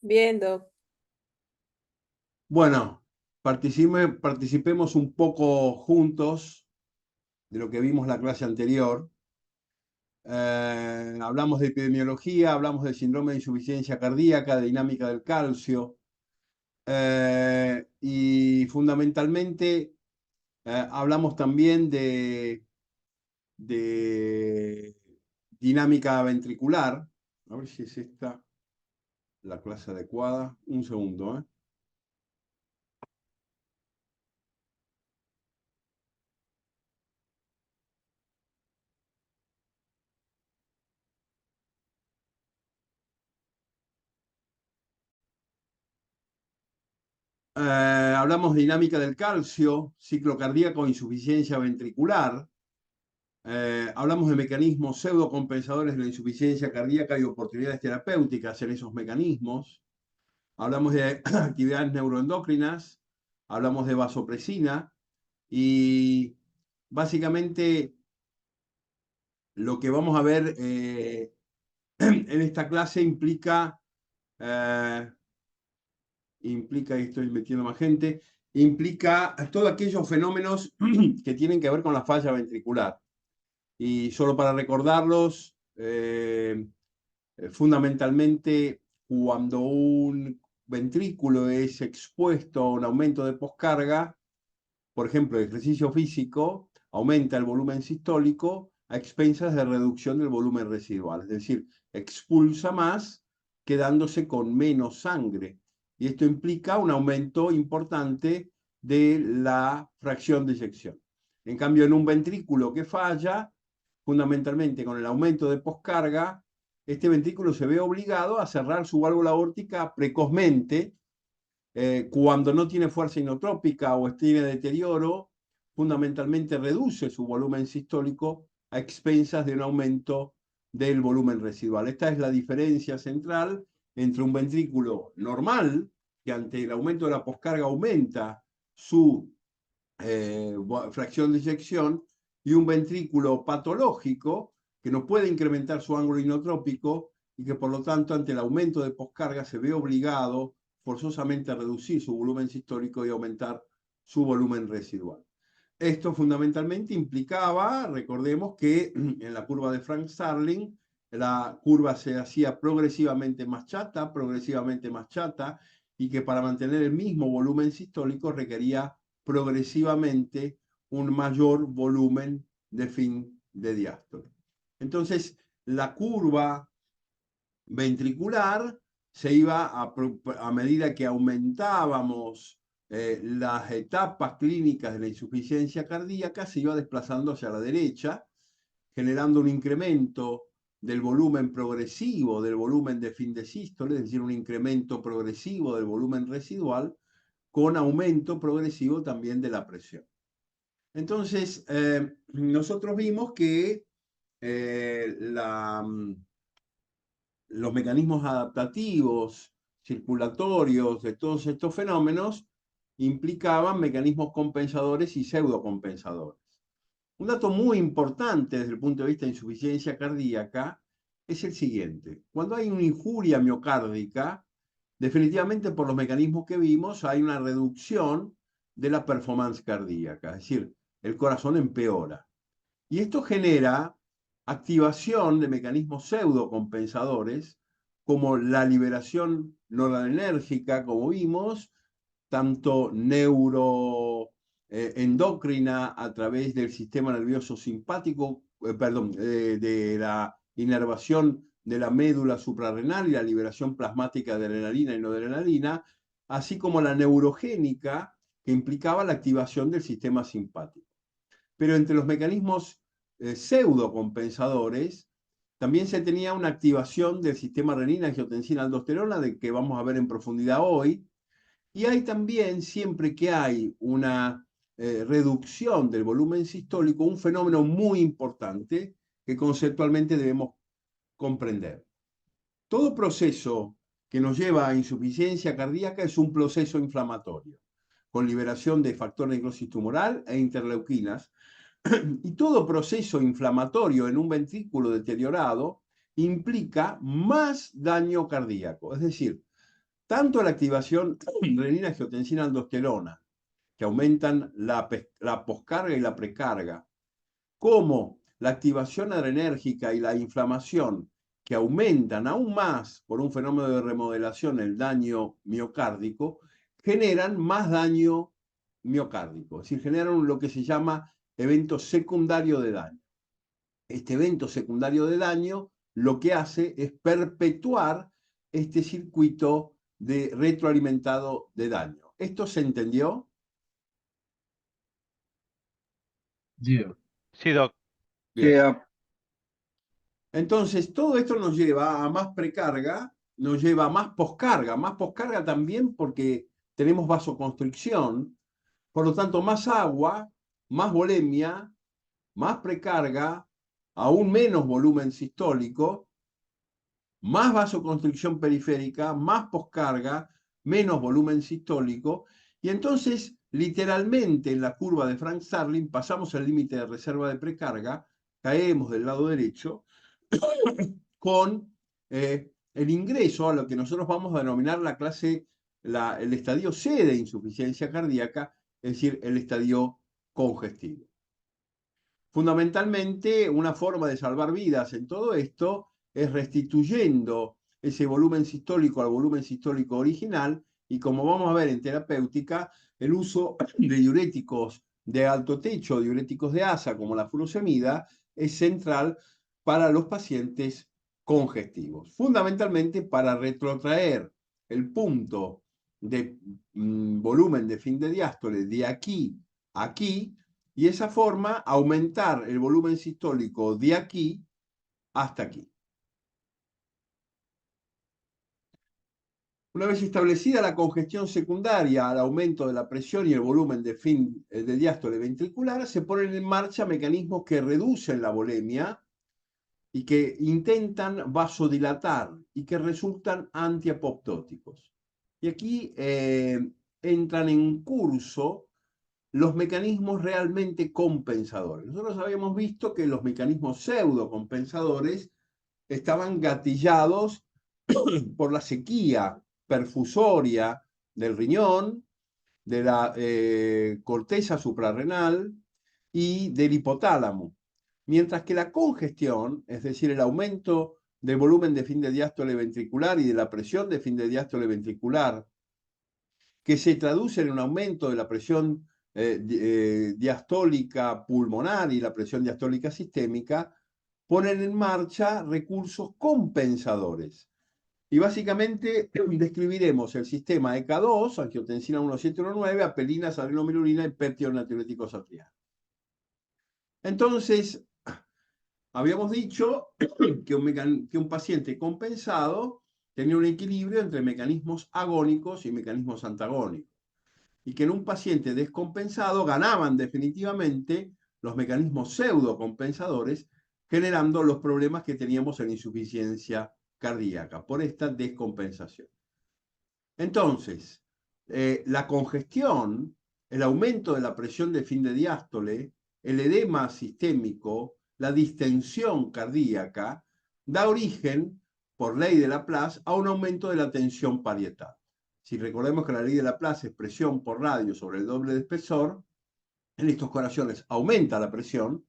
Bien, Doc. Bueno, participemos un poco juntos de lo que vimos la clase anterior. Hablamos de epidemiología, hablamos del síndrome de insuficiencia cardíaca, de dinámica del calcio, y fundamentalmente hablamos también de dinámica ventricular. A ver si es esta la clase adecuada. Un segundo, ¿eh? Hablamos de dinámica del calcio, ciclo cardíaco, insuficiencia ventricular. Hablamos de mecanismos pseudocompensadores de la insuficiencia cardíaca y oportunidades terapéuticas en esos mecanismos. Hablamos de actividades neuroendocrinas, hablamos de vasopresina y básicamente lo que vamos a ver en esta clase eh, y estoy metiendo más gente, implica todos aquellos fenómenos que tienen que ver con la falla ventricular. Y solo para recordarlos, fundamentalmente cuando un ventrículo es expuesto a un aumento de poscarga, por ejemplo, el ejercicio físico aumenta el volumen sistólico a expensas de reducción del volumen residual, es decir, expulsa más quedándose con menos sangre. Y esto implica un aumento importante de la fracción de eyección. En cambio, en un ventrículo que falla, fundamentalmente con el aumento de poscarga, este ventrículo se ve obligado a cerrar su válvula aórtica precozmente cuando no tiene fuerza inotrópica o tiene deterioro, fundamentalmente reduce su volumen sistólico a expensas de un aumento del volumen residual. Esta es la diferencia central entre un ventrículo normal, que ante el aumento de la poscarga aumenta su fracción de eyección, y un ventrículo patológico que no puede incrementar su ángulo inotrópico y que por lo tanto ante el aumento de poscarga se ve obligado forzosamente a reducir su volumen sistólico y aumentar su volumen residual. Esto fundamentalmente implicaba, recordemos que en la curva de Frank Starling, la curva se hacía progresivamente más chata, y que para mantener el mismo volumen sistólico requería progresivamente un mayor volumen de fin de diástole. Entonces, la curva ventricular se iba a medida que aumentábamos las etapas clínicas de la insuficiencia cardíaca, se iba desplazando hacia la derecha, generando un incremento del volumen progresivo del volumen de fin de sístole, es decir, un incremento progresivo del volumen residual, con aumento progresivo también de la presión. Entonces, nosotros vimos que los mecanismos adaptativos, circulatorios de todos estos fenómenos implicaban mecanismos compensadores y pseudocompensadores. Un dato muy importante desde el punto de vista de insuficiencia cardíaca es el siguiente. Cuando hay una injuria miocárdica, definitivamente por los mecanismos que vimos, hay una reducción de la performance cardíaca, es decir, el corazón empeora. Y esto genera activación de mecanismos pseudocompensadores, como la liberación noradrenérgica, como vimos, tanto neuroendocrina a través del sistema nervioso simpático, de la inervación de la médula suprarrenal y la liberación plasmática de adrenalina y noradrenalina, así como la neurogénica, que implicaba la activación del sistema simpático. Pero entre los mecanismos pseudocompensadores también se tenía una activación del sistema renina-angiotensina-aldosterona, de que vamos a ver en profundidad hoy, y hay también, siempre que hay una reducción del volumen sistólico, un fenómeno muy importante que conceptualmente debemos comprender. Todo proceso que nos lleva a insuficiencia cardíaca es un proceso inflamatorio, con liberación de factor necrosis tumoral e interleuquinas, y todo proceso inflamatorio en un ventrículo deteriorado implica más daño cardíaco. Es decir, tanto la activación renina-angiotensina-aldosterona, que aumentan la poscarga y la precarga, como la activación adrenérgica y la inflamación, que aumentan aún más por un fenómeno de remodelación el daño miocárdico, generan más daño miocárdico, es decir, generan lo que se llama evento secundario de daño. Este evento secundario de daño lo que hace es perpetuar este circuito de retroalimentado de daño. ¿Esto se entendió? Sí, Sí, Doc. Bien. Entonces, todo esto nos lleva a más precarga, nos lleva a más poscarga también porque tenemos vasoconstricción, por lo tanto, más agua, más volemia, más precarga, aún menos volumen sistólico, más vasoconstricción periférica, más poscarga, menos volumen sistólico, y entonces, literalmente, en la curva de Frank-Starling pasamos el límite de reserva de precarga, caemos del lado derecho, con el ingreso a lo que nosotros vamos a denominar la clase, el estadio C de insuficiencia cardíaca, es decir, el estadio congestivo. Fundamentalmente, una forma de salvar vidas en todo esto es restituyendo ese volumen sistólico al volumen sistólico original, y como vamos a ver en terapéutica, el uso de diuréticos de alto techo, diuréticos de asa como la furosemida, es central para los pacientes congestivos, fundamentalmente para retrotraer el punto de volumen de fin de diástole de aquí a aquí, y esa forma aumentar el volumen sistólico de aquí hasta aquí. Una vez establecida la congestión secundaria al aumento de la presión y el volumen de fin de diástole ventricular, se ponen en marcha mecanismos que reducen la volemia y que intentan vasodilatar y que resultan antiapoptóticos. Y aquí entran en curso los mecanismos realmente compensadores. Nosotros habíamos visto que los mecanismos pseudocompensadores estaban gatillados por la sequía perfusoria del riñón, de la corteza suprarrenal y del hipotálamo. Mientras que la congestión, es decir, el aumento del volumen de fin de diástole ventricular y de la presión de fin de diástole ventricular, que se traduce en un aumento de la presión diastólica pulmonar y la presión diastólica sistémica, ponen en marcha recursos compensadores. Y básicamente describiremos el sistema EK2, angiotensina 1719, apelina, adrenomirulina y péptido natriurético satriano. Entonces, habíamos dicho que un paciente compensado tenía un equilibrio entre mecanismos agónicos y mecanismos antagónicos, y que en un paciente descompensado ganaban definitivamente los mecanismos pseudocompensadores, generando los problemas que teníamos en insuficiencia cardíaca por esta descompensación. Entonces, la congestión, el aumento de la presión de fin de diástole, el edema sistémico, la distensión cardíaca, da origen, por ley de Laplace, a un aumento de la tensión parietal. Si recordemos que la ley de Laplace es presión por radio sobre el doble de espesor, en estos corazones aumenta la presión,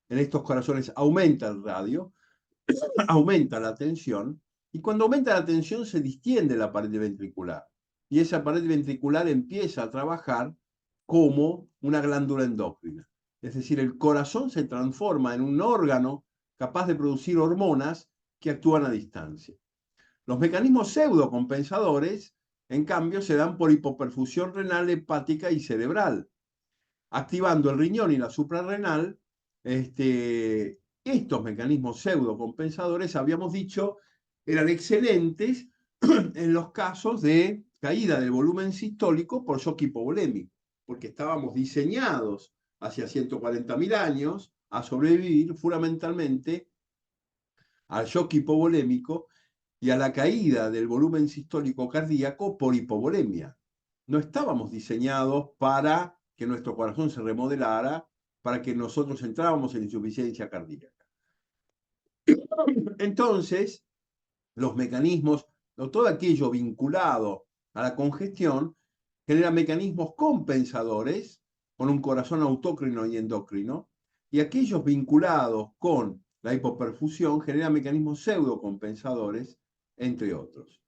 en estos corazones aumenta el radio, aumenta la tensión, y cuando aumenta la tensión se distiende la pared ventricular. Y esa pared ventricular empieza a trabajar como una glándula endócrina. Es decir, el corazón se transforma en un órgano capaz de producir hormonas que actúan a distancia. Los mecanismos pseudocompensadores, en cambio, se dan por hipoperfusión renal, hepática y cerebral, activando el riñón y la suprarrenal. Estos mecanismos pseudocompensadores, habíamos dicho, eran excelentes en los casos de caída del volumen sistólico por shock hipovolémico, porque estábamos diseñados hacia 140.000 años a sobrevivir fundamentalmente al shock hipovolémico y a la caída del volumen sistólico cardíaco por hipovolemia. No estábamos diseñados para que nuestro corazón se remodelara, para que nosotros entrábamos en insuficiencia cardíaca. Entonces, los mecanismos o todo aquello vinculado a la congestión genera mecanismos compensadores con un corazón autócrino y endócrino, y aquellos vinculados con la hipoperfusión generan mecanismos pseudocompensadores, entre otros.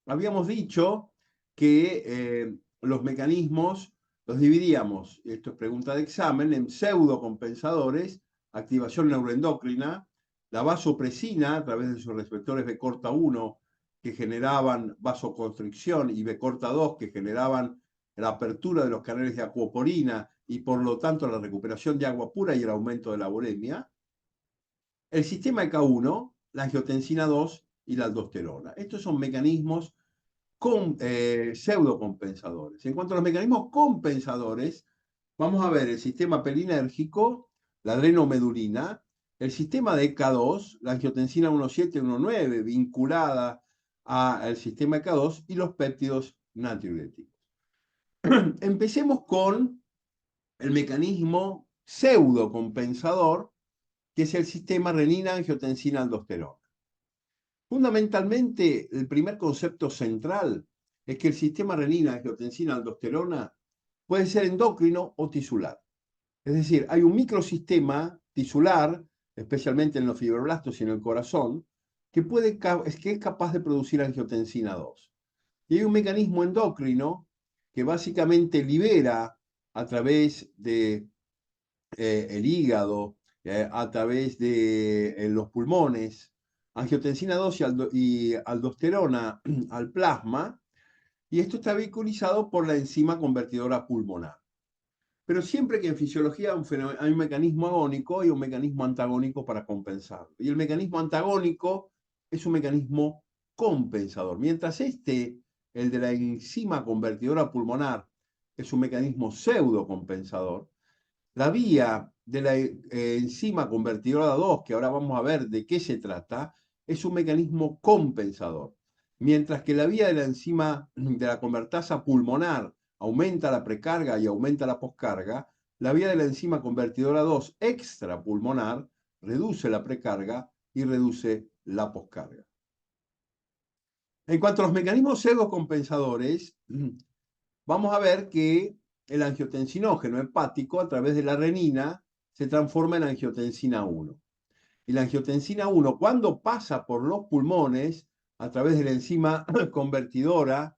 Habíamos dicho que los mecanismos los dividíamos, esto es pregunta de examen, en pseudocompensadores, activación neuroendocrina, la vasopresina a través de sus receptores B corta 1 que generaban vasoconstricción y B corta 2 que generaban la apertura de los canales de acuoporina y por lo tanto la recuperación de agua pura y el aumento de la volemia. El sistema EK1, la angiotensina 2 y la aldosterona. Estos son mecanismos pseudocompensadores. En cuanto a los mecanismos compensadores, vamos a ver el sistema pelinérgico, la adrenomedulina, el sistema de EK2, la angiotensina 1,7 y 1,9, vinculada al sistema EK2, y los péptidos natriuréticos. Empecemos con el mecanismo pseudocompensador, que es el sistema renina-angiotensina-aldosterona. Fundamentalmente, el primer concepto central es que el sistema renina-angiotensina-aldosterona puede ser endocrino o tisular. Es decir, hay un microsistema tisular, especialmente en los fibroblastos y en el corazón, que es capaz de producir angiotensina 2. Y hay un mecanismo endocrino que básicamente libera a través de el hígado, a través de los pulmones, angiotensina 2 y aldosterona al plasma, y esto está vinculado por la enzima convertidora pulmonar. Pero siempre que en fisiología hay un mecanismo agónico y un mecanismo antagónico para compensarlo. Y el mecanismo antagónico es un mecanismo compensador. Mientras el de la enzima convertidora pulmonar, es un mecanismo pseudocompensador, la vía de la enzima convertidora 2, que ahora vamos a ver de qué se trata, es un mecanismo compensador. Mientras que la vía de la enzima de la convertasa pulmonar aumenta la precarga y aumenta la poscarga, la vía de la enzima convertidora 2 extrapulmonar reduce la precarga y reduce la poscarga. En cuanto a los mecanismos pseudocompensadores, vamos a ver que el angiotensinógeno hepático a través de la renina se transforma en angiotensina 1. Y la angiotensina 1, cuando pasa por los pulmones, a través de la enzima convertidora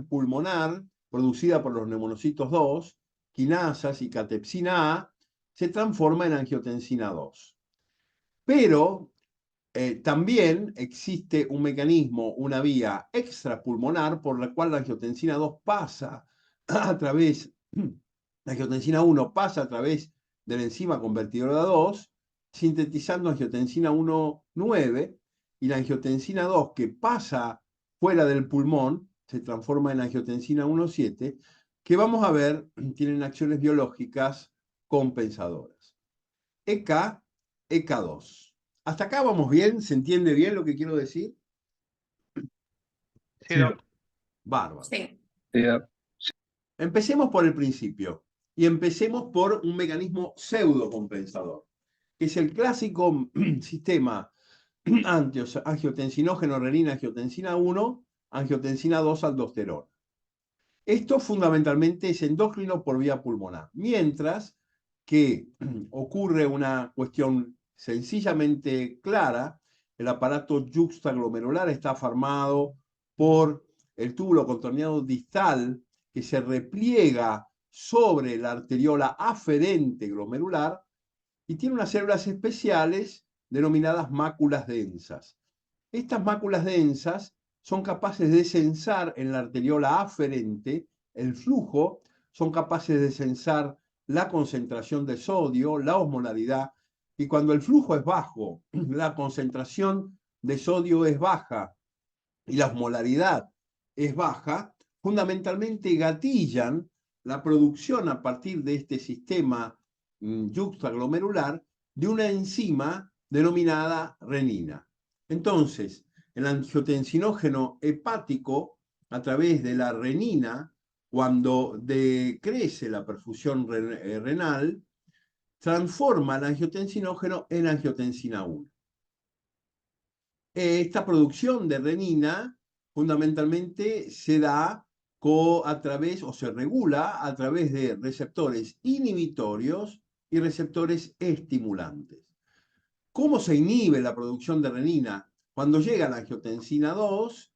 pulmonar, producida por los neumonocitos 2, quinasas y catepsina A, se transforma en angiotensina 2. Pero también existe un mecanismo, una vía extrapulmonar por la cual la angiotensina 2 pasa a través, la angiotensina 1 pasa a través de la enzima convertidora 2, sintetizando angiotensina 1,9, y la angiotensina 2 que pasa fuera del pulmón se transforma en angiotensina 1,7, que vamos a ver tienen acciones biológicas compensadoras. EK, EK2. ¿Hasta acá vamos bien? ¿Se entiende bien lo que quiero decir? Sí, Doc. Bárbaro. Sí. Empecemos por el principio y empecemos por un mecanismo pseudocompensador, que es el clásico sistema angiotensinógeno renina angiotensina 1, angiotensina 2 aldosterona. Esto fundamentalmente es endocrino por vía pulmonar, mientras que ocurre una cuestión sencillamente clara. El aparato yuxtaglomerular está formado por el túbulo contorneado distal que se repliega sobre la arteriola aferente glomerular y tiene unas células especiales denominadas máculas densas. Estas máculas densas son capaces de censar en la arteriola aferente el flujo, son capaces de censar la concentración de sodio, la osmolaridad, y cuando el flujo es bajo, la concentración de sodio es baja y la osmolaridad es baja, fundamentalmente gatillan la producción a partir de este sistema yuxtaglomerular de una enzima denominada renina. Entonces, el angiotensinógeno hepático, a través de la renina, cuando decrece la perfusión renal, transforma el angiotensinógeno en angiotensina 1. Esta producción de renina fundamentalmente se da a través, o se regula a través de receptores inhibitorios y receptores estimulantes. ¿Cómo se inhibe la producción de renina? Cuando llega la angiotensina 2,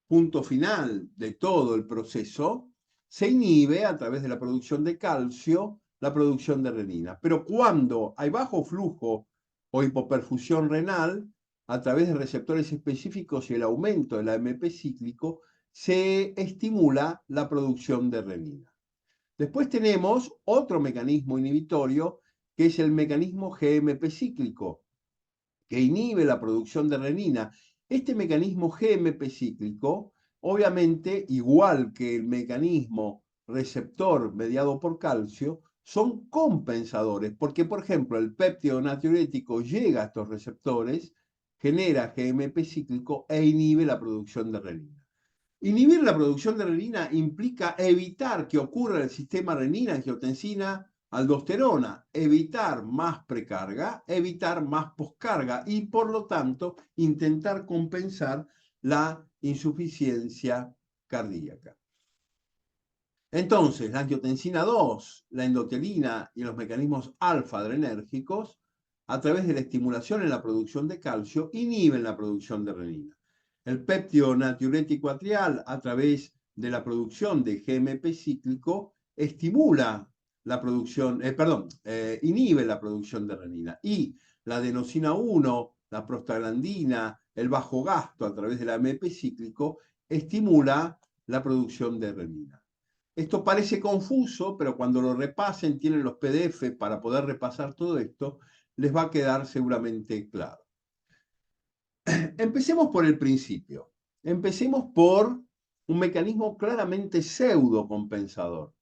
punto final de todo el proceso, se inhibe a través de la producción de calcio la producción de renina. Pero cuando hay bajo flujo o hipoperfusión renal, a través de receptores específicos y el aumento del AMP cíclico, se estimula la producción de renina. Después tenemos otro mecanismo inhibitorio, que es el mecanismo GMP cíclico, que inhibe la producción de renina. Este mecanismo GMP cíclico, obviamente, igual que el mecanismo receptor mediado por calcio, son compensadores, porque, por ejemplo, el péptido natriurético llega a estos receptores, genera GMP cíclico e inhibe la producción de renina. Inhibir la producción de renina implica evitar que ocurra el sistema renina-angiotensina aldosterona, evitar más precarga, evitar más poscarga y por lo tanto intentar compensar la insuficiencia cardíaca. Entonces, la angiotensina 2, la endotelina y los mecanismos alfa-adrenérgicos, a través de la estimulación en la producción de calcio, inhiben la producción de renina. El péptido natriurético atrial, a través de la producción de GMP cíclico, estimula la producción, inhibe la producción de renina. Y la adenosina 1, la prostaglandina, el bajo gasto a través del AMP cíclico, estimula la producción de renina. Esto parece confuso, pero cuando lo repasen, tienen los PDF para poder repasar todo esto, les va a quedar seguramente claro. Empecemos por el principio. Empecemos por un mecanismo claramente pseudo-compensador.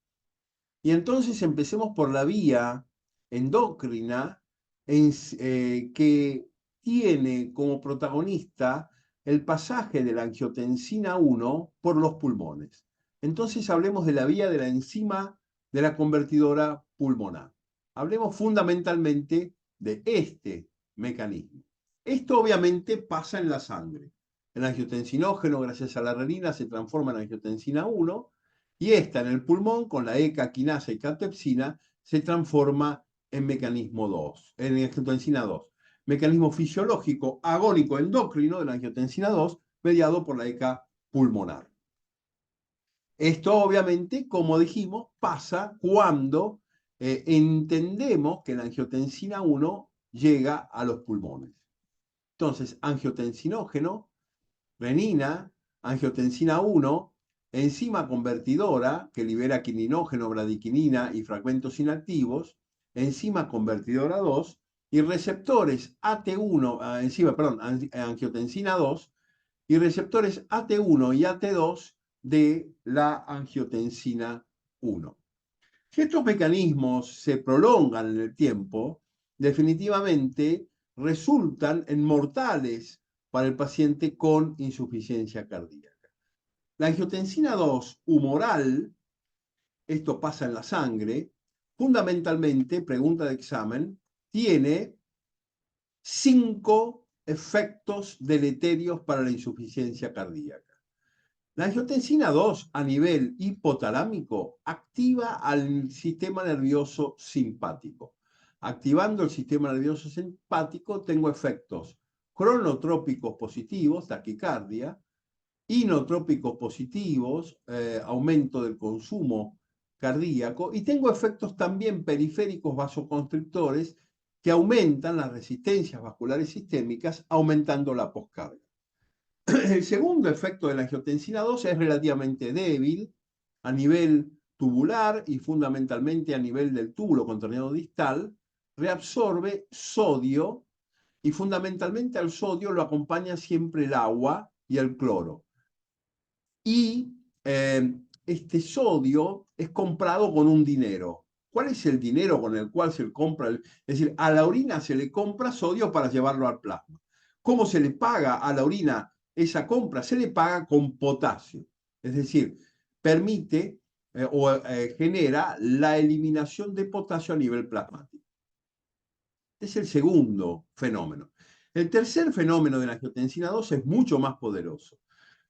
Y entonces empecemos por la vía endocrina que tiene como protagonista el pasaje de la angiotensina 1 por los pulmones. Entonces hablemos de la vía de la enzima de la convertidora pulmonar. Hablemos fundamentalmente de este mecanismo. Esto obviamente pasa en la sangre. El angiotensinógeno, gracias a la renina, se transforma en angiotensina 1 y esta en el pulmón, con la ECA, quinasa y catepsina, se transforma en mecanismo 2, en angiotensina 2. Mecanismo fisiológico agónico endocrino de la angiotensina 2, mediado por la ECA pulmonar. Esto obviamente, como dijimos, pasa cuando entendemos que la angiotensina 1 llega a los pulmones. Entonces, angiotensinógeno, renina, angiotensina 1, enzima convertidora que libera quininógeno, bradiquinina y fragmentos inactivos, enzima convertidora 2 y receptores AT1, angiotensina 2 y receptores AT1 y AT2 de la angiotensina 1. Si estos mecanismos se prolongan en el tiempo, definitivamente resultan en mortales para el paciente con insuficiencia cardíaca. La angiotensina 2 humoral, esto pasa en la sangre, fundamentalmente, pregunta de examen, tiene 5 efectos deleterios para la insuficiencia cardíaca. La angiotensina 2 a nivel hipotalámico activa al sistema nervioso simpático. Activando el sistema nervioso simpático tengo efectos cronotrópicos positivos, taquicardia, inotrópicos positivos, aumento del consumo cardíaco, y tengo efectos también periféricos vasoconstrictores que aumentan las resistencias vasculares sistémicas, aumentando la poscarga. El segundo efecto de la angiotensina 2 es relativamente débil a nivel tubular y fundamentalmente a nivel del túbulo contorneado distal, reabsorbe sodio y fundamentalmente al sodio lo acompaña siempre el agua y el cloro. Y este sodio es comprado con un dinero. ¿Cuál es el dinero con el cual se compra? Es decir, a la orina se le compra sodio para llevarlo al plasma. ¿Cómo se le paga a la orina esa compra? Se le paga con potasio. Es decir, permite genera la eliminación de potasio a nivel plasmático. Es el segundo fenómeno. El tercer fenómeno de la angiotensina 2 es mucho más poderoso.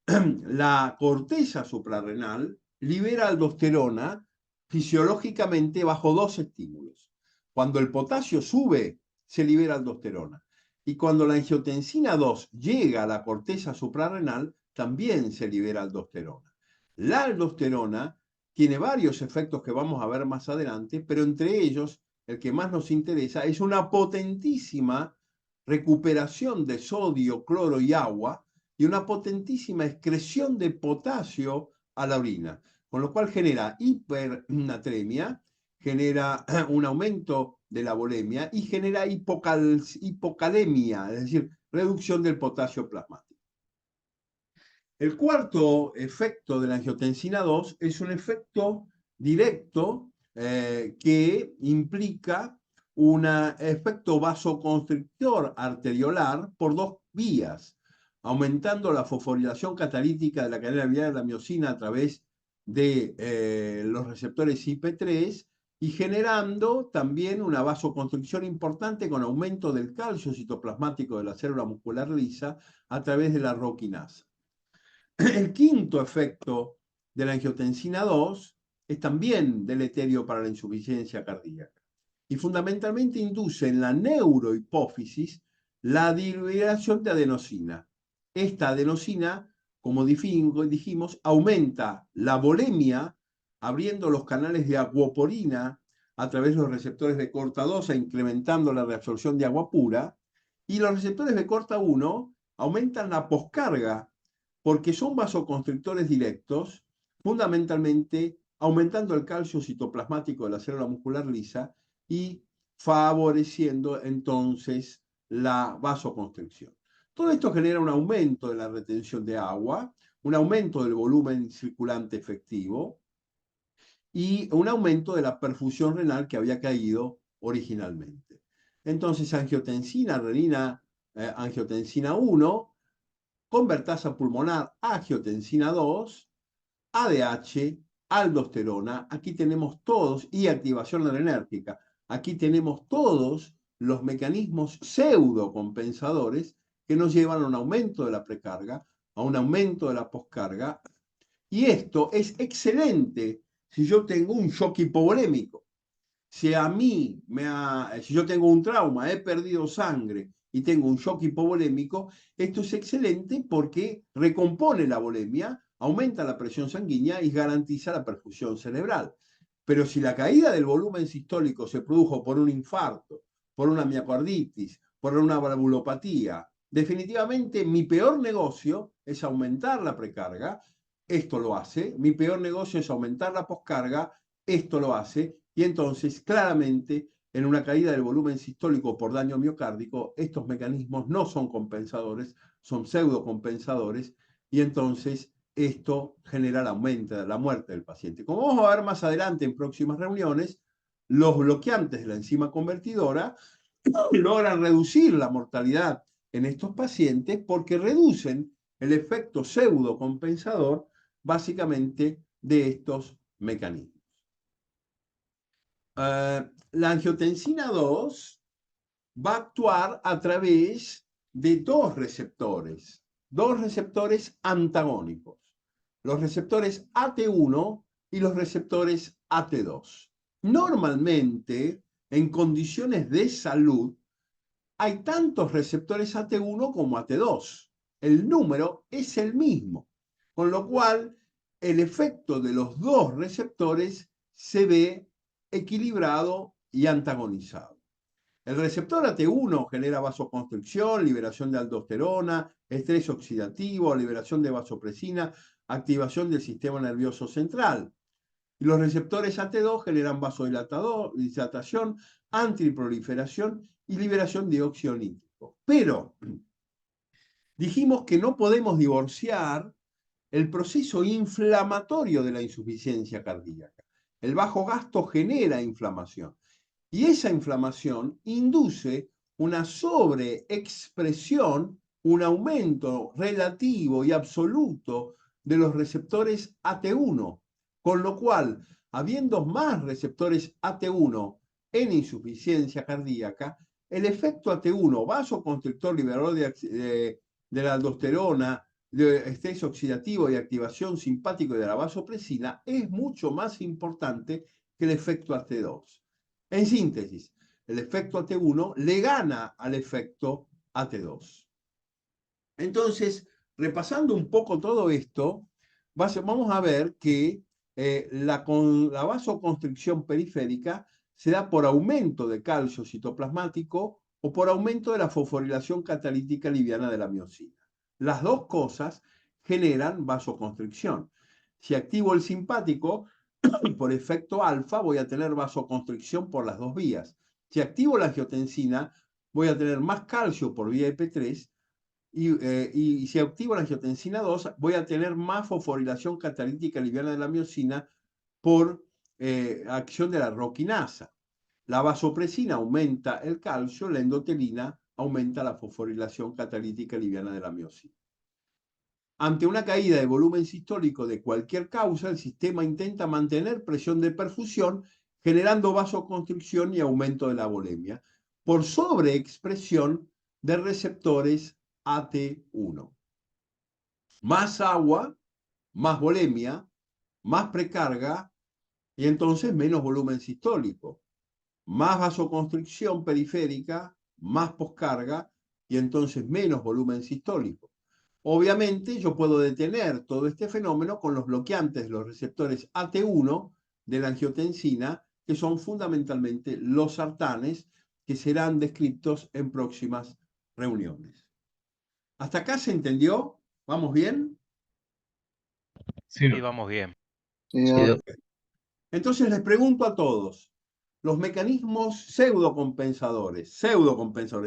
la corteza suprarrenal libera aldosterona fisiológicamente bajo dos estímulos. Cuando el potasio sube, se libera aldosterona. Y cuando la angiotensina 2 llega a la corteza suprarrenal, también se libera aldosterona. La aldosterona tiene varios efectos que vamos a ver más adelante, pero entre ellos, el que más nos interesa es una potentísima recuperación de sodio, cloro y agua, y una potentísima excreción de potasio a la orina, con lo cual genera hipernatremia, genera un aumento de la volemia y genera hipocalemia, es decir, reducción del potasio plasmático. El cuarto efecto de la angiotensina 2 es un efecto directo que implica un efecto vasoconstrictor arteriolar por dos vías, aumentando la fosforilación catalítica de la cadena biliar de la miosina a través de los receptores IP3 y generando también una vasoconstricción importante con aumento del calcio citoplasmático de la célula muscular lisa a través de la roquinasa. El quinto efecto de la angiotensina 2 es también deleterio para la insuficiencia cardíaca y fundamentalmente induce en la neurohipófisis la liberación de adenosina. Esta adenosina, como dijimos, aumenta la volemia abriendo los canales de acuoporina a través de los receptores de corta 2 e incrementando la reabsorción de agua pura, y los receptores de corta 1 aumentan la poscarga porque son vasoconstrictores directos, fundamentalmente aumentando el calcio citoplasmático de la célula muscular lisa y favoreciendo entonces la vasoconstricción. Todo esto genera un aumento de la retención de agua, un aumento del volumen circulante efectivo y un aumento de la perfusión renal que había caído originalmente. Entonces, angiotensina, renina, angiotensina 1, convertasa pulmonar, angiotensina 2, ADH, aldosterona, aquí tenemos todos, y activación adrenérgica, aquí tenemos todos los mecanismos pseudocompensadores que nos llevan a un aumento de la precarga, a un aumento de la poscarga, y esto es excelente si yo tengo un shock hipovolémico. Si a mí, si yo tengo un trauma, he perdido sangre y tengo un shock hipovolémico, esto es excelente porque recompone la volemia, aumenta la presión sanguínea y garantiza la perfusión cerebral. Pero si la caída del volumen sistólico se produjo por un infarto, por una miocarditis, por una valvulopatía, definitivamente mi peor negocio es aumentar la precarga, esto lo hace, mi peor negocio es aumentar la poscarga, esto lo hace, y entonces claramente en una caída del volumen sistólico por daño miocárdico, estos mecanismos no son compensadores, son pseudocompensadores, y entonces esto genera el aumento de la muerte del paciente. Como vamos a ver más adelante en próximas reuniones, los bloqueantes de la enzima convertidora logran reducir la mortalidad en estos pacientes porque reducen el efecto pseudocompensador básicamente de estos mecanismos. La angiotensina 2 va a actuar a través de dos receptores antagónicos, los receptores AT1 y los receptores AT2. Normalmente, en condiciones de salud, hay tantos receptores AT1 como AT2. El número es el mismo, con lo cual el efecto de los dos receptores se ve equilibrado y antagonizado. El receptor AT1 genera vasoconstricción, liberación de aldosterona, estrés oxidativo, liberación de vasopresina, activación del sistema nervioso central. Y los receptores AT2 generan vasodilatación, antiproliferación y liberación de óxido nítrico. Pero dijimos que no podemos divorciar el proceso inflamatorio de la insuficiencia cardíaca. El bajo gasto genera inflamación y esa inflamación induce una sobreexpresión, un aumento relativo y absoluto de los receptores AT1, con lo cual, habiendo más receptores AT1 en insuficiencia cardíaca, el efecto AT1, vasoconstrictor liberador de la aldosterona, de estrés oxidativo y activación simpático de la vasopresina es mucho más importante que el efecto AT2. En síntesis, el efecto AT1 le gana al efecto AT2. Entonces, repasando un poco todo esto, vamos a ver que la vasoconstricción periférica se da por aumento de calcio citoplasmático o por aumento de la fosforilación catalítica liviana de la miosina. Las dos cosas generan vasoconstricción. Si activo el simpático, por efecto alfa, voy a tener vasoconstricción por las dos vías. Si activo la angiotensina, voy a tener más calcio por vía EP3 y si activo la angiotensina 2, voy a tener más fosforilación catalítica liviana de la miosina por acción de la roquinasa. La vasopresina aumenta el calcio, la endotelina aumenta la fosforilación catalítica liviana de la miosina. Ante una caída de volumen sistólico de cualquier causa, el sistema intenta mantener presión de perfusión, generando vasoconstricción y aumento de la volemia, por sobreexpresión de receptores AT1. Más agua, más volemia, más precarga y entonces menos volumen sistólico. Más vasoconstricción periférica, más poscarga y entonces menos volumen sistólico. Obviamente yo puedo detener todo este fenómeno con los bloqueantes de los receptores AT1 de la angiotensina, que son fundamentalmente los sartanes, que serán descritos en próximas reuniones. ¿Hasta acá se entendió? ¿Vamos bien? Sí, Sí, vamos bien. Sí, sí, doc. Entonces les pregunto a todos, los mecanismos pseudocompensadores,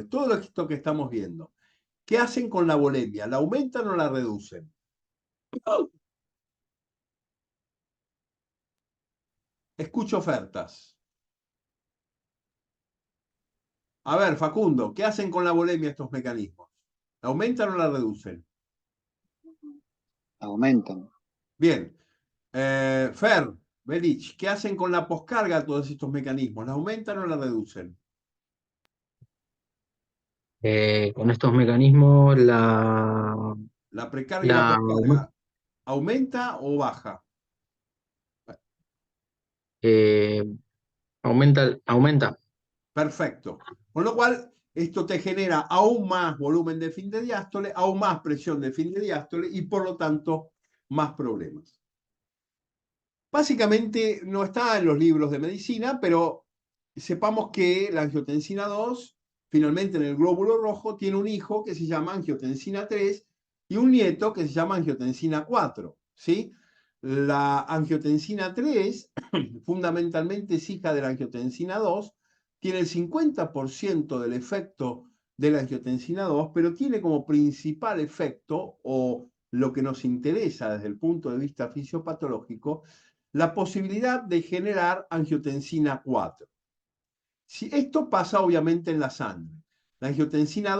todo esto que estamos viendo, ¿qué hacen con la volemia? ¿La aumentan o la reducen? Escucho ofertas. A ver, Facundo, ¿qué hacen con la volemia estos mecanismos? ¿La aumentan o la reducen? Aumentan. Bien. Fer, Belich, ¿qué hacen con la poscarga todos estos mecanismos? ¿La aumentan o la reducen? con estos mecanismos La precarga y la la poscarga. ¿Aumenta o baja? eh, aumenta. Perfecto. Con lo cual, esto te genera aún más volumen de fin de diástole, aún más presión de fin de diástole y por lo tanto más problemas. Básicamente no está en los libros de medicina, pero sepamos que la angiotensina 2, finalmente en el glóbulo rojo, tiene un hijo que se llama angiotensina 3 y un nieto que se llama angiotensina 4. ¿Sí? La angiotensina 3, fundamentalmente es hija de la angiotensina 2, tiene el 50% del efecto de la angiotensina 2, pero tiene como principal efecto, o lo que nos interesa desde el punto de vista fisiopatológico, la posibilidad de generar angiotensina 4. Si esto pasa obviamente en la sangre. La angiotensina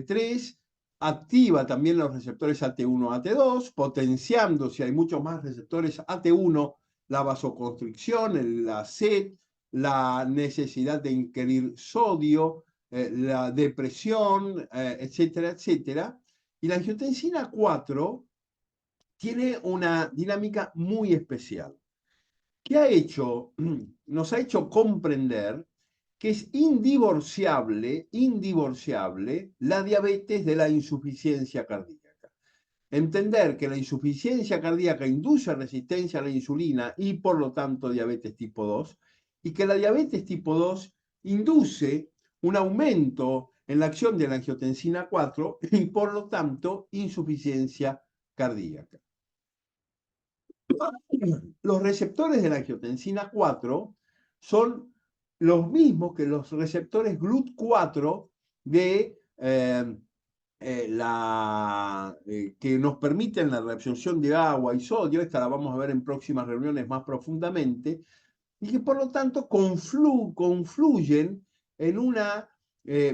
3 activa también los receptores AT1, AT2, potenciando, si hay muchos más receptores AT1, la vasoconstricción, la sed, la necesidad de ingerir sodio, la depresión, etcétera, etcétera. Y la angiotensina 4 tiene una dinámica muy especial. ¿Qué ha hecho? Nos ha hecho comprender que es indivorciable la diabetes de la insuficiencia cardíaca. Entender que la insuficiencia cardíaca induce resistencia a la insulina y por lo tanto diabetes tipo 2, y que la diabetes tipo 2 induce un aumento en la acción de la angiotensina 4 y por lo tanto insuficiencia cardíaca. Los receptores de la angiotensina 4 son los mismos que los receptores GLUT4 de que nos permiten la reabsorción de agua y sodio. Esta la vamos a ver en próximas reuniones más profundamente, y que por lo tanto confluyen en un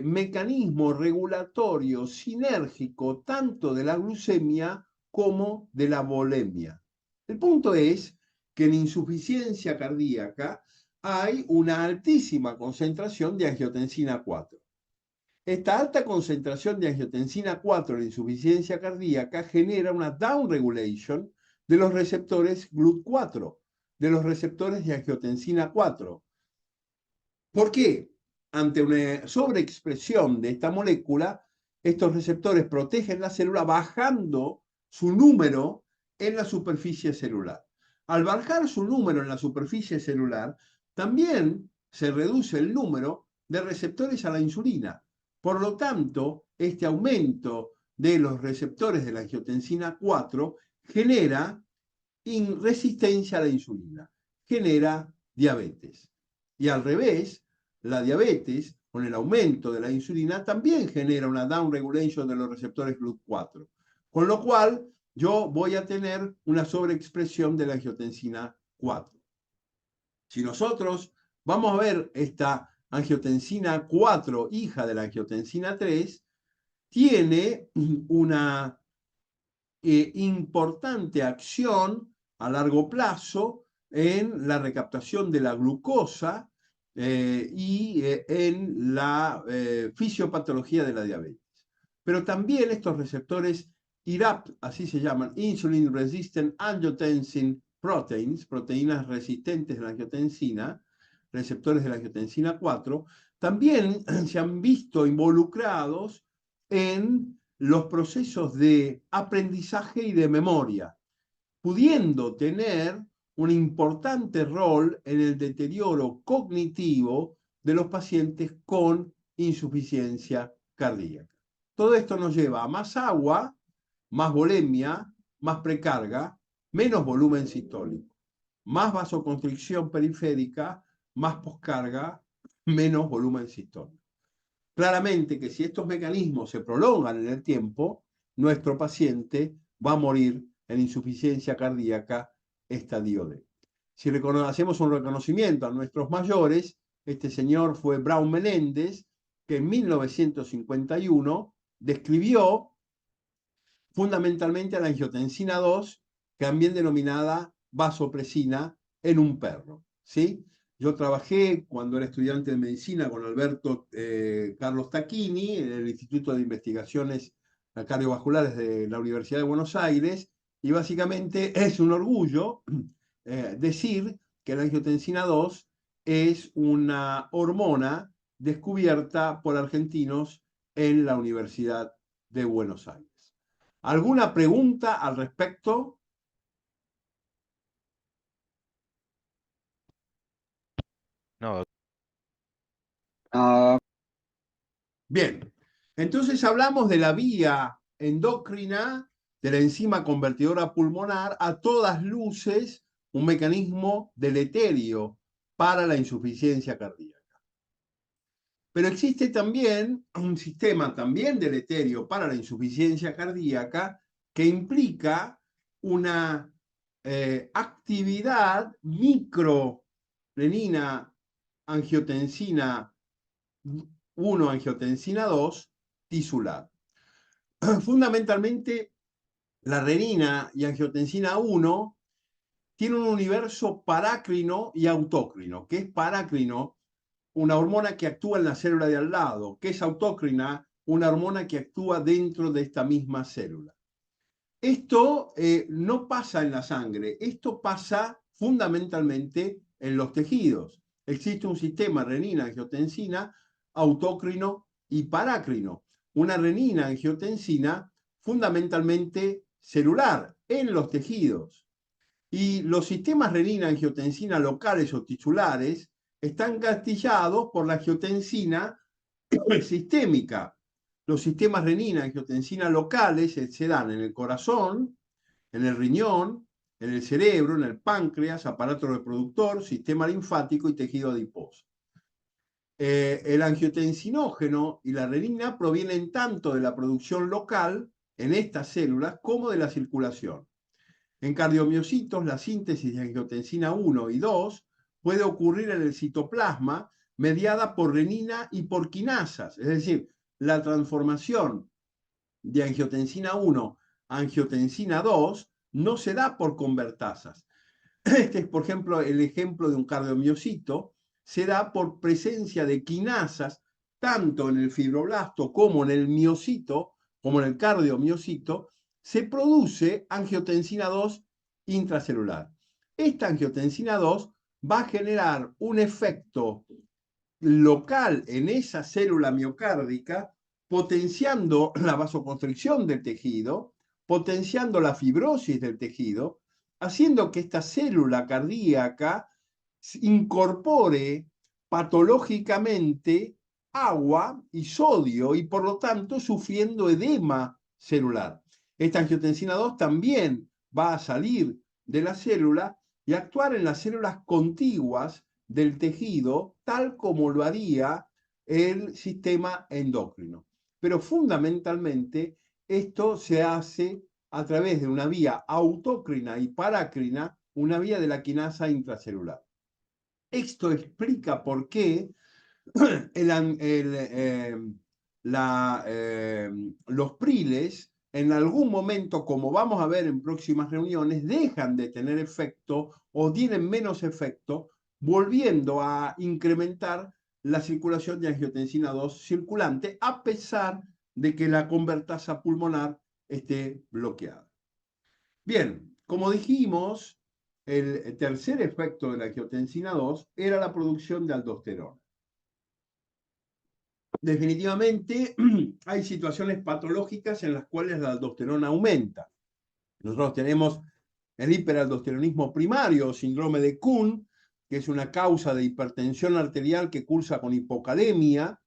mecanismo regulatorio sinérgico tanto de la glucemia como de la volemia. El punto es que en insuficiencia cardíaca hay una altísima concentración de angiotensina 4. Esta alta concentración de angiotensina 4 en la insuficiencia cardíaca genera una downregulation de los receptores GLUT4, de los receptores de angiotensina 4. ¿Por qué? Ante una sobreexpresión de esta molécula, estos receptores protegen la célula bajando su número en la superficie celular. Al bajar su número en la superficie celular, también se reduce el número de receptores a la insulina. Por lo tanto, este aumento de los receptores de la angiotensina 4 genera resistencia a la insulina, genera diabetes. Y al revés, la diabetes, con el aumento de la insulina, también genera una downregulation de los receptores GLUT4. Con lo cual, yo voy a tener una sobreexpresión de la angiotensina 4. Si nosotros vamos a ver esta angiotensina 4, hija de la angiotensina 3, tiene una importante acción a largo plazo en la recaptación de la glucosa y en la fisiopatología de la diabetes. Pero también estos receptores IRAP, así se llaman, Insulin Resistant Angiotensin Proteins, proteínas resistentes a la angiotensina, receptores de la angiotensina 4, también se han visto involucrados en los procesos de aprendizaje y de memoria, pudiendo tener un importante rol en el deterioro cognitivo de los pacientes con insuficiencia cardíaca. Todo esto nos lleva a más agua, más volemia, más precarga, menos volumen sistólico, más vasoconstricción periférica, más poscarga, menos volumen sistólico. Claramente que si estos mecanismos se prolongan en el tiempo, nuestro paciente va a morir en insuficiencia cardíaca estadio D. Si hacemos un reconocimiento a nuestros mayores, este señor fue Braun Menéndez, que en 1951 describió fundamentalmente a la angiotensina 2, también denominada vasopresina, en un perro. ¿Sí? Yo trabajé cuando era estudiante de medicina con Alberto Carlos Tacchini en el Instituto de Investigaciones Cardiovasculares de la Universidad de Buenos Aires, y básicamente es un orgullo decir que la angiotensina 2 es una hormona descubierta por argentinos en la Universidad de Buenos Aires. ¿Alguna pregunta al respecto? No, Bien, entonces hablamos de la vía endocrina de la enzima convertidora pulmonar, a todas luces un mecanismo deleterio para la insuficiencia cardíaca. Pero existe también un sistema también deleterio para la insuficiencia cardíaca que implica una actividad microrenina angiotensina 1, angiotensina 2 tisular. Fundamentalmente, la renina y angiotensina 1 tienen un universo parácrino y autócrino. ¿Qué es parácrino? Una hormona que actúa en la célula de al lado. ¿Qué es autócrina? Una hormona que actúa dentro de esta misma célula. Esto no pasa en la sangre, esto pasa fundamentalmente en los tejidos. Existe un sistema renina-angiotensina autócrino y parácrino. Una renina-angiotensina fundamentalmente celular en los tejidos. Y los sistemas renina-angiotensina locales o tissulares están gastillados por la angiotensina sistémica. Los sistemas renina-angiotensina locales se dan en el corazón, en el riñón, en el cerebro, en el páncreas, aparato reproductor, sistema linfático y tejido adiposo. El angiotensinógeno y la renina provienen tanto de la producción local en estas células como de la circulación. En cardiomiocitos, la síntesis de angiotensina 1 y 2 puede ocurrir en el citoplasma mediada por renina y por quinasas, es decir, la transformación de angiotensina 1 a angiotensina 2 no se da por convertasas. Este es, por ejemplo, el ejemplo de un cardiomiocito, se da por presencia de quinasas tanto en el fibroblasto como en el miocito, como en el cardiomiocito, se produce angiotensina 2 intracelular. Esta angiotensina 2 va a generar un efecto local en esa célula miocárdica, potenciando la vasoconstricción del tejido, potenciando la fibrosis del tejido, haciendo que esta célula cardíaca incorpore patológicamente agua y sodio y por lo tanto sufriendo edema celular. Esta angiotensina 2 también va a salir de la célula y actuar en las células contiguas del tejido, tal como lo haría el sistema endocrino. Pero fundamentalmente esto se hace a través de una vía autocrina y parácrina, una vía de la quinasa intracelular. Esto explica por qué los priles en algún momento, como vamos a ver en próximas reuniones, dejan de tener efecto o tienen menos efecto, volviendo a incrementar la circulación de angiotensina 2 circulante, a pesar de que la convertasa pulmonar esté bloqueada. Bien, como dijimos, el tercer efecto de la angiotensina 2 era la producción de aldosterona. Definitivamente hay situaciones patológicas en las cuales la aldosterona aumenta. Nosotros tenemos el hiperaldosteronismo primario, síndrome de Kuhn, que es una causa de hipertensión arterial que cursa con hipocalemia,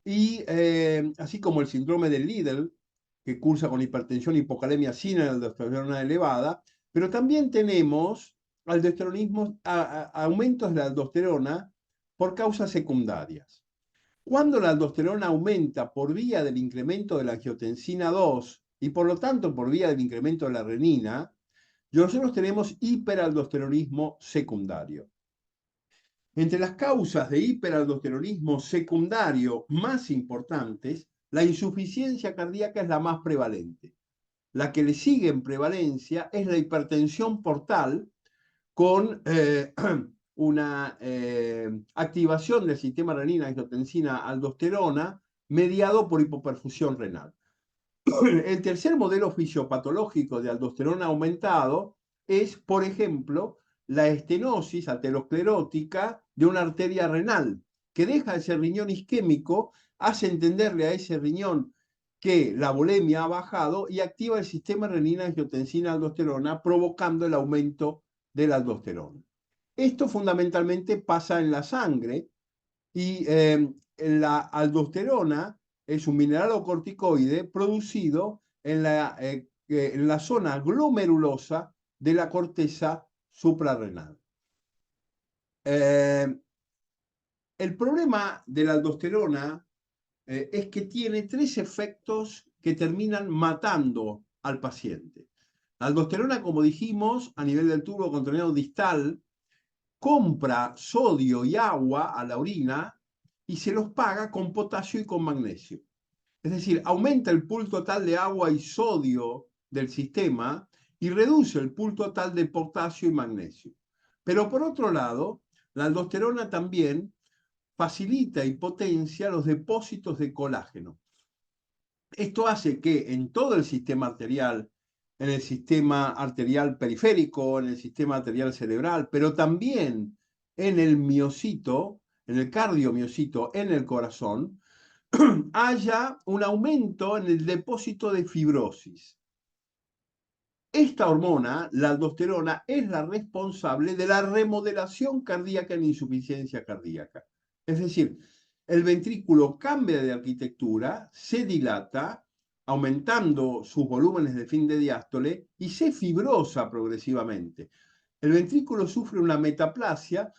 y así como el síndrome de Liddle, que cursa con hipertensión y hipocalemia sin aldosterona elevada, pero también tenemos aumentos de la aldosterona por causas secundarias. Cuando la aldosterona aumenta por vía del incremento de la angiotensina 2 y por lo tanto por vía del incremento de la renina, nosotros tenemos hiperaldosteronismo secundario. Entre las causas de hiperaldosteronismo secundario más importantes, la insuficiencia cardíaca es la más prevalente. La que le sigue en prevalencia es la hipertensión portal con una activación del sistema renina-angiotensina-aldosterona mediado por hipoperfusión renal. El tercer modelo fisiopatológico de aldosterona aumentado es, por ejemplo, la estenosis aterosclerótica de una arteria renal, que deja ese riñón isquémico, hace entenderle a ese riñón que la volemia ha bajado y activa el sistema renina-angiotensina-aldosterona, provocando el aumento de la aldosterona. Esto fundamentalmente pasa en la sangre y la aldosterona es un mineralocorticoide producido en la zona glomerulosa de la corteza suprarrenal. El problema de la aldosterona es que tiene tres efectos que terminan matando al paciente. La aldosterona, como dijimos, a nivel del tubo contorneado distal, compra sodio y agua a la orina y se los paga con potasio y con magnesio. Es decir, aumenta el pool total de agua y sodio del sistema y reduce el pool total de potasio y magnesio. Pero por otro lado, la aldosterona también facilita y potencia los depósitos de colágeno. Esto hace que en todo el sistema arterial, en el sistema arterial periférico, en el sistema arterial cerebral, pero también en el miocito, en el cardiomiocito, en el corazón, haya un aumento en el depósito de fibrosis. Esta hormona, la aldosterona, es la responsable de la remodelación cardíaca en insuficiencia cardíaca. Es decir, el ventrículo cambia de arquitectura, se dilata, aumentando sus volúmenes de fin de diástole y se fibrosa progresivamente. El ventrículo sufre una metaplasia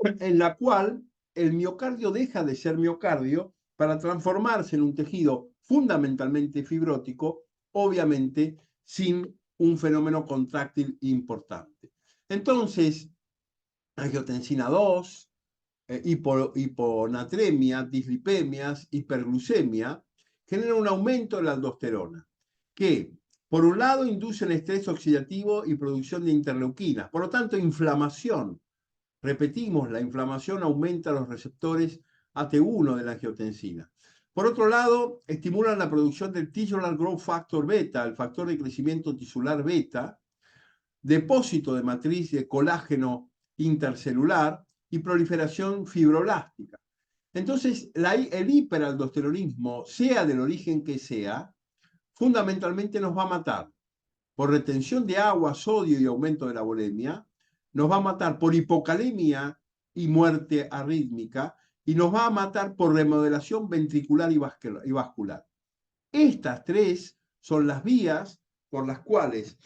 en la cual el miocardio deja de ser miocardio para transformarse en un tejido fundamentalmente fibrótico, obviamente sin un fenómeno contráctil importante. Entonces, angiotensina 2, hiponatremia, dislipemias, hiperglucemia, generan un aumento de la aldosterona, que por un lado inducen estrés oxidativo y producción de interleuquinas, por lo tanto inflamación. Repetimos, la inflamación aumenta los receptores AT1 de la angiotensina. Por otro lado, estimulan la producción del Tisular Growth Factor beta, el factor de crecimiento tisular beta, depósito de matriz de colágeno intercelular y proliferación fibroblástica. Entonces, el hiperaldosteronismo, sea del origen que sea, fundamentalmente nos va a matar por retención de agua, sodio y aumento de la volemia, nos va a matar por hipocalemia y muerte arrítmica, y nos va a matar por remodelación ventricular y vascular. Estas tres son las vías por las cuales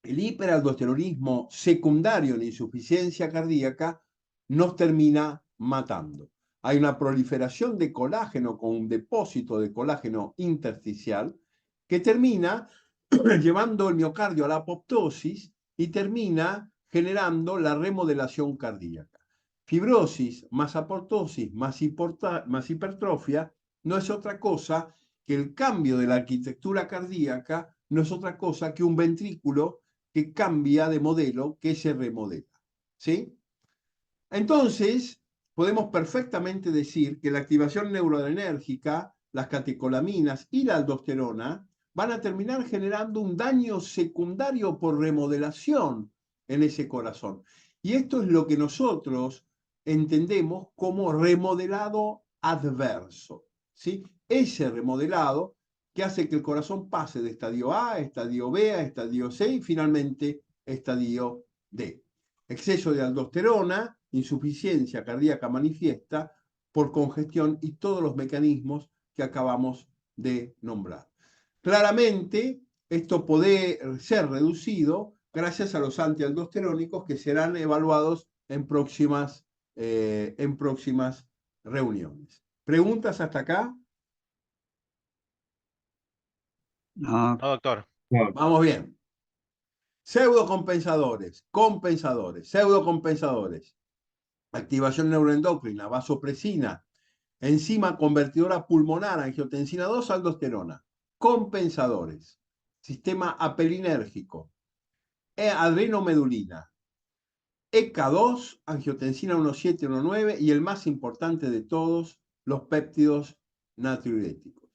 el hiperaldosteronismo secundario en insuficiencia cardíaca nos termina matando. Hay una proliferación de colágeno con un depósito de colágeno intersticial que termina llevando el miocardio a la apoptosis y termina generando la remodelación cardíaca. Fibrosis más apoptosis más hipertrofia no es otra cosa que el cambio de la arquitectura cardíaca, no es otra cosa que un ventrículo que cambia de modelo, que se remodela. ¿Sí? Entonces, podemos perfectamente decir que la activación neuroadrenérgica, las catecolaminas y la aldosterona van a terminar generando un daño secundario por remodelación en ese corazón. Y esto es lo que nosotros entendemos como remodelado adverso. ¿Sí? Ese remodelado que hace que el corazón pase de estadio A a estadio B a estadio C y finalmente estadio D. Exceso de aldosterona, insuficiencia cardíaca manifiesta por congestión y todos los mecanismos que acabamos de nombrar. Claramente, esto puede ser reducido gracias a los antialdosterónicos que serán evaluados en próximas reuniones. ¿Preguntas hasta acá? No, doctor. Vamos bien. Pseudocompensadores, pseudocompensadores. Activación neuroendocrina, vasopresina, enzima convertidora pulmonar, angiotensina 2, aldosterona. Compensadores. Sistema apelinérgico, adrenomedulina, ECA2, angiotensina 1,7, 1,9 y el más importante de todos, los péptidos natriuréticos.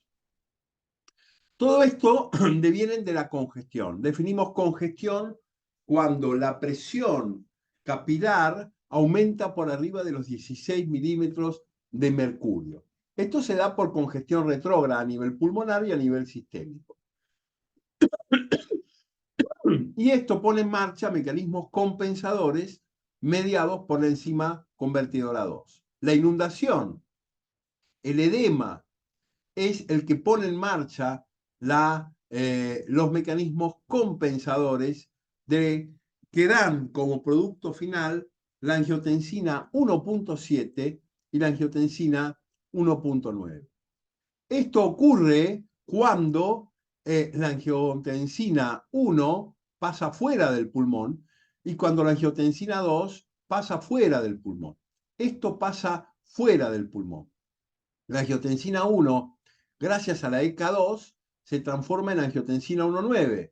Todo esto devienen de la congestión. Definimos congestión cuando la presión capilar aumenta por arriba de los 16 milímetros de mercurio. Esto se da por congestión retrógrada a nivel pulmonar y a nivel sistémico. Y esto pone en marcha mecanismos compensadores mediados por la enzima convertidora 2. La inundación, el edema, es el que pone en marcha los mecanismos compensadores que dan como producto final la angiotensina 1,7 y la angiotensina 1,9. Esto ocurre cuando la angiotensina 1 pasa fuera del pulmón y cuando la angiotensina 2 pasa fuera del pulmón. Esto pasa fuera del pulmón. La angiotensina 1, gracias a la ECA2, se transforma en angiotensina 1,9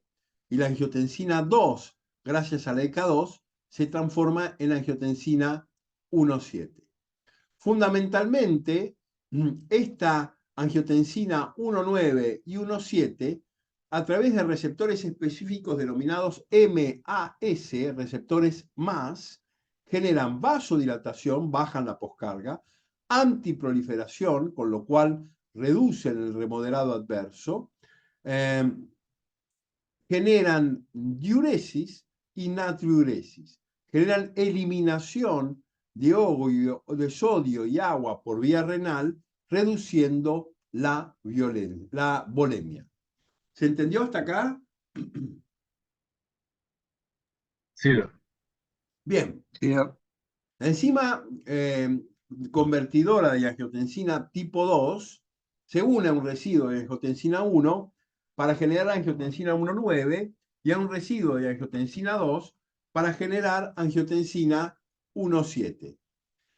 y la angiotensina 2, gracias a la ECA2, se transforma en angiotensina 1,7. Fundamentalmente, esta angiotensina 1,9 y 1,7, a través de receptores específicos denominados MAS, receptores MAS, generan vasodilatación, bajan la poscarga, antiproliferación, con lo cual reducen el remodelado adverso, generan diuresis y natriuresis, generan eliminación de sodio y agua por vía renal, reduciendo la volemia. ¿Se entendió hasta acá? Sí. Bien. Sí, La enzima convertidora de angiotensina tipo 2 se une a un residuo de angiotensina 1 para generar angiotensina 1,9 y a un residuo de angiotensina 2 para generar angiotensina 1,7.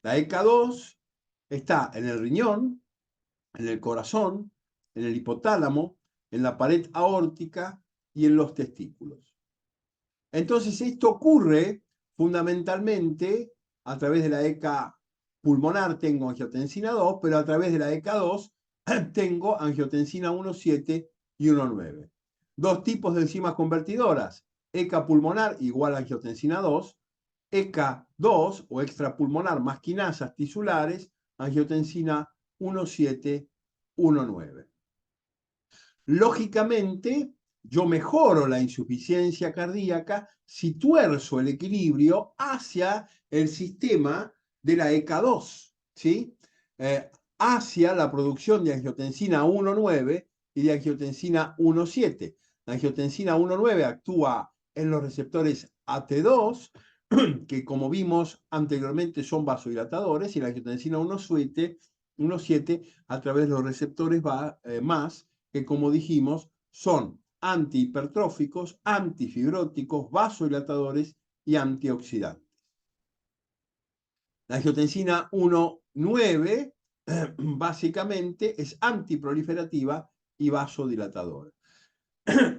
La ECA2 está en el riñón, en el corazón, en el hipotálamo, en la pared aórtica y en los testículos. Entonces esto ocurre fundamentalmente a través de la ECA, pulmonar tengo angiotensina 2, pero a través de la ECA2 tengo angiotensina 1,7 y 1,9. Dos tipos de enzimas convertidoras, ECA pulmonar igual a angiotensina 2, ECA2 o extrapulmonar más quinasas tisulares, angiotensina 1,7, 1,9. Lógicamente, yo mejoro la insuficiencia cardíaca si tuerzo el equilibrio hacia el sistema de la ECA2, ¿sí? Hacia la producción de angiotensina 1,9 y de angiotensina 1,7. La angiotensina 1,9 actúa en los receptores AT2, que como vimos anteriormente son vasodilatadores, y la angiotensina 1,7 a través de los receptores más, que como dijimos son antihipertróficos, antifibróticos, vasodilatadores y antioxidantes. La angiotensina 1,9 básicamente es antiproliferativa y vasodilatadora.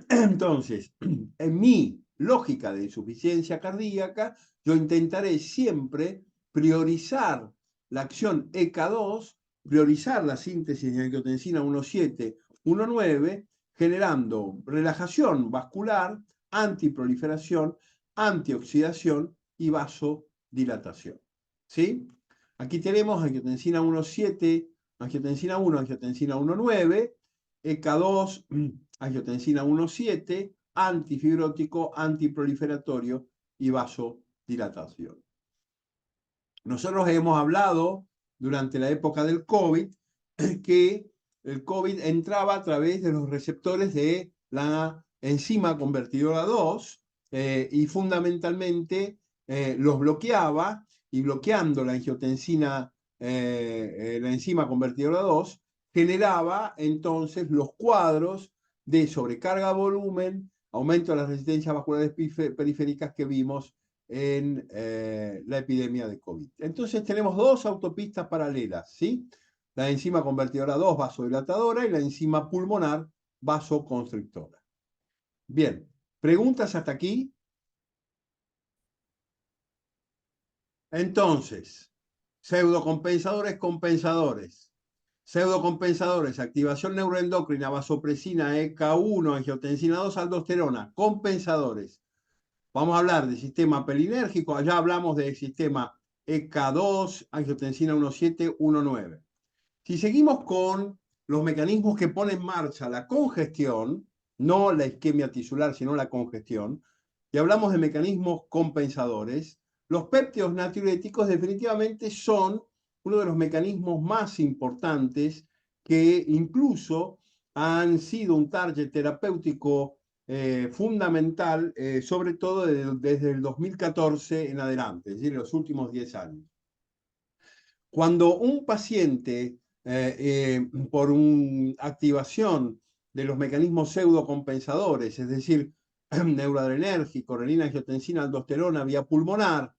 Entonces, en mi lógica de insuficiencia cardíaca, yo intentaré siempre priorizar la acción ECA2, priorizar la síntesis de angiotensina 1,7, 1,9, generando relajación vascular, antiproliferación, antioxidación y vasodilatación. ¿Sí? Aquí tenemos angiotensina 1,7, angiotensina 1, angiotensina 1,9, ECA2, angiotensina 1,7, antifibrótico, antiproliferatorio y vasodilatación. Nosotros hemos hablado durante la época del COVID que el COVID entraba a través de los receptores de la enzima convertidora 2 y fundamentalmente los bloqueaba, y bloqueando la angiotensina, la enzima convertidora 2, generaba entonces los cuadros de sobrecarga de volumen, aumento de las resistencias vasculares periféricas que vimos en la epidemia de COVID. Entonces tenemos dos autopistas paralelas, ¿sí? La enzima convertidora 2 vasodilatadora y la enzima pulmonar vasoconstrictora. Bien, ¿preguntas hasta aquí? Entonces, pseudocompensadores, compensadores. Pseudocompensadores, activación neuroendocrina, vasopresina, ECA1, angiotensina 2, aldosterona. Compensadores. Vamos a hablar del sistema pelinérgico. Allá hablamos del sistema ECA2, angiotensina 1,7, 1,9. Si seguimos con los mecanismos que ponen en marcha la congestión, no la isquemia tisular, sino la congestión, y hablamos de mecanismos compensadores, los péptidos natriuréticos definitivamente son uno de los mecanismos más importantes que incluso han sido un target terapéutico fundamental, sobre todo desde el 2014 en adelante, es decir, en los últimos 10 años. Cuando un paciente, por una activación de los mecanismos pseudocompensadores, es decir, neuroadrenérgico, renina, angiotensina, aldosterona, vía pulmonar,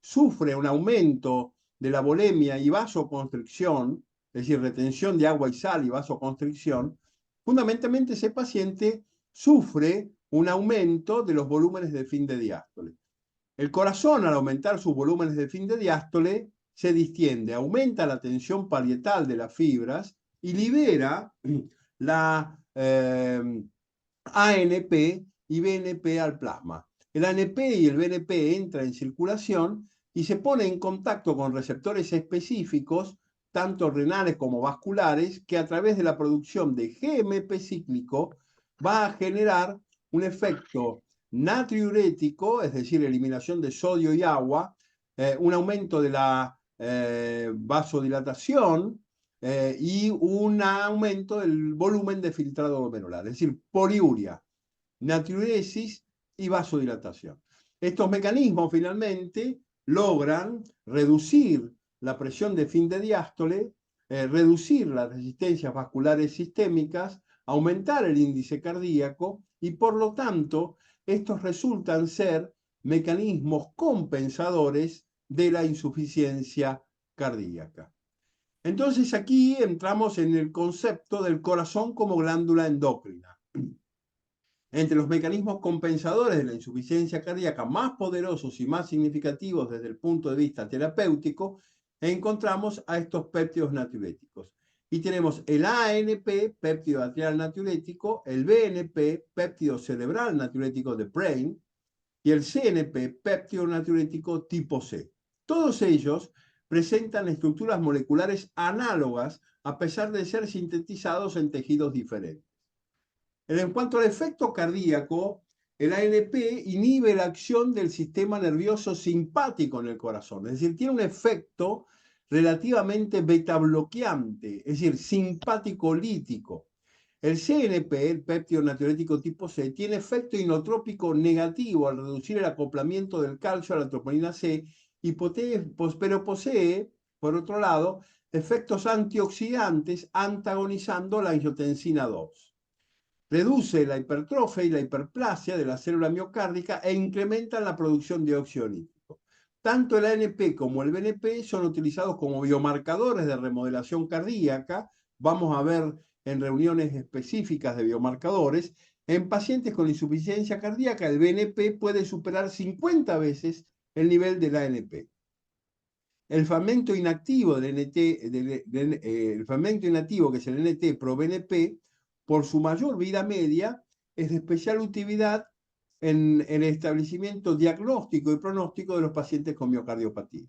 sufre un aumento de la volemia y vasoconstricción, es decir, retención de agua y sal y vasoconstricción, fundamentalmente ese paciente sufre un aumento de los volúmenes de fin de diástole. El corazón, al aumentar sus volúmenes de fin de diástole, se distiende, aumenta la tensión parietal de las fibras y libera la ANP y BNP al plasma. El ANP y el BNP entran en circulación y se pone en contacto con receptores específicos, tanto renales como vasculares, que a través de la producción de GMP cíclico va a generar un efecto natriurético, es decir, eliminación de sodio y agua, un aumento de la vasodilatación y un aumento del volumen de filtrado glomerular, es decir, poliuria, natriuresis y vasodilatación. Estos mecanismos finalmente logran reducir la presión de fin de diástole, reducir las resistencias vasculares sistémicas, aumentar el índice cardíaco y por lo tanto estos resultan ser mecanismos compensadores de la insuficiencia cardíaca. Entonces aquí entramos en el concepto del corazón como glándula endocrina. Entre los mecanismos compensadores de la insuficiencia cardíaca más poderosos y más significativos desde el punto de vista terapéutico encontramos a estos péptidos natriuréticos. Y tenemos el ANP, péptido atrial natriurético, el BNP, péptido cerebral natriurético de Brain, y el CNP, péptido natriurético tipo C. Todos ellos presentan estructuras moleculares análogas a pesar de ser sintetizados en tejidos diferentes. En cuanto al efecto cardíaco, el ANP inhibe la acción del sistema nervioso simpático en el corazón, es decir, tiene un efecto relativamente beta bloqueante, es decir, simpático-lítico. El CNP, el péptido natriurético tipo C, tiene efecto inotrópico negativo al reducir el acoplamiento del calcio a la troponina C, pero posee, por otro lado, efectos antioxidantes antagonizando la angiotensina 2. Reduce la hipertrofia y la hiperplasia de la célula miocárdica e incrementa la producción de óxido nítrico. Tanto el ANP como el BNP son utilizados como biomarcadores de remodelación cardíaca. Vamos a ver en reuniones específicas de biomarcadores. En pacientes con insuficiencia cardíaca, el BNP puede superar 50 veces el nivel del ANP. El fragmento inactivo del el fragmento inactivo, que es el NT pro BNP, por su mayor vida media, es de especial utilidad en el establecimiento diagnóstico y pronóstico de los pacientes con miocardiopatía.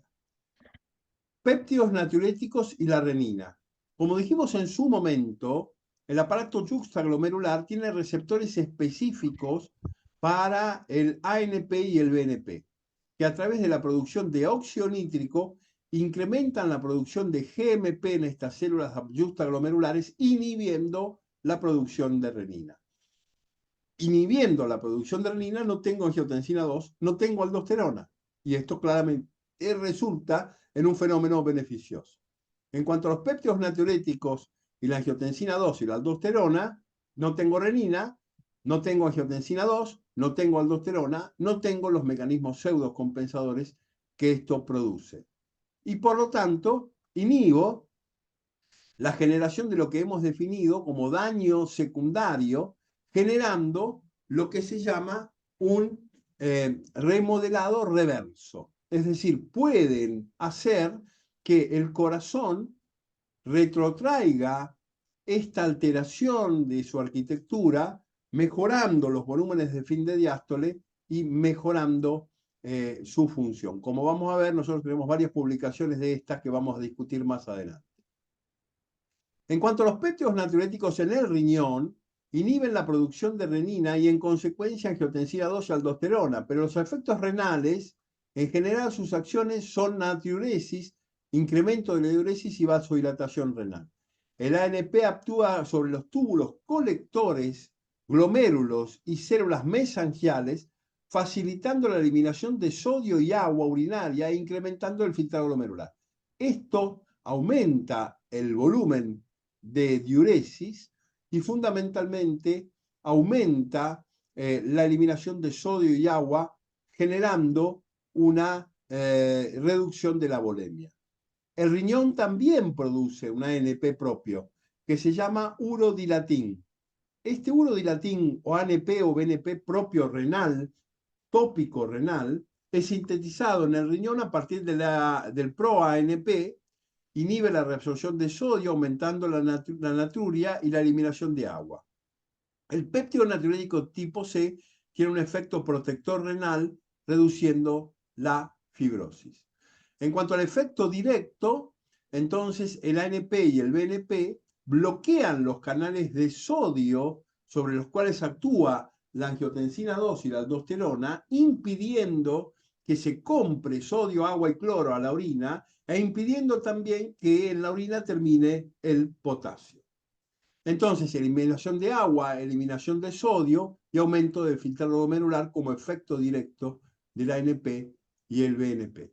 Péptidos natriuréticos y la renina. Como dijimos en su momento, el aparato yuxtaglomerular tiene receptores específicos para el ANP y el BNP, que a través de la producción de óxido nítrico incrementan la producción de GMP en estas células yuxtaglomerulares, inhibiendo la producción de renina. Inhibiendo la producción de renina no tengo angiotensina 2, no tengo aldosterona, y esto claramente resulta en un fenómeno beneficioso. En cuanto a los péptidos natriuréticos y la angiotensina 2 y la aldosterona, no tengo renina, no tengo angiotensina 2, no tengo aldosterona, no tengo los mecanismos pseudocompensadores que esto produce. Y por lo tanto, inhibo la generación de lo que hemos definido como daño secundario, generando lo que se llama un remodelado reverso. Es decir, pueden hacer que el corazón retrotraiga esta alteración de su arquitectura, mejorando los volúmenes de fin de diástole y mejorando su función. Como vamos a ver, nosotros tenemos varias publicaciones de estas que vamos a discutir más adelante. En cuanto a los péptidos natriuréticos en el riñón, inhiben la producción de renina y en consecuencia angiotensina 2 y aldosterona, pero los efectos renales, en general sus acciones son natriuresis, incremento de la diuresis y vasodilatación renal. El ANP actúa sobre los túbulos colectores, glomérulos y células mesangiales, facilitando la eliminación de sodio y agua urinaria e incrementando el filtrado glomerular. Esto aumenta el volumen de diuresis y fundamentalmente aumenta la eliminación de sodio y agua, generando una reducción de la volemia. El riñón también produce un ANP propio que se llama urodilatín. Este urodilatín o ANP o BNP propio renal, tópico renal, es sintetizado en el riñón a partir del pro-ANP, inhibe la reabsorción de sodio, aumentando la natruria y la eliminación de agua. El péptido natriurético tipo C tiene un efecto protector renal, reduciendo la fibrosis. En cuanto al efecto directo, entonces el ANP y el BNP bloquean los canales de sodio sobre los cuales actúa la angiotensina 2 y la aldosterona, impidiendo que se compre sodio, agua y cloro a la orina e impidiendo también que en la orina termine el potasio. Entonces, eliminación de agua, eliminación de sodio y aumento del filtrado glomerular como efecto directo del ANP y el BNP.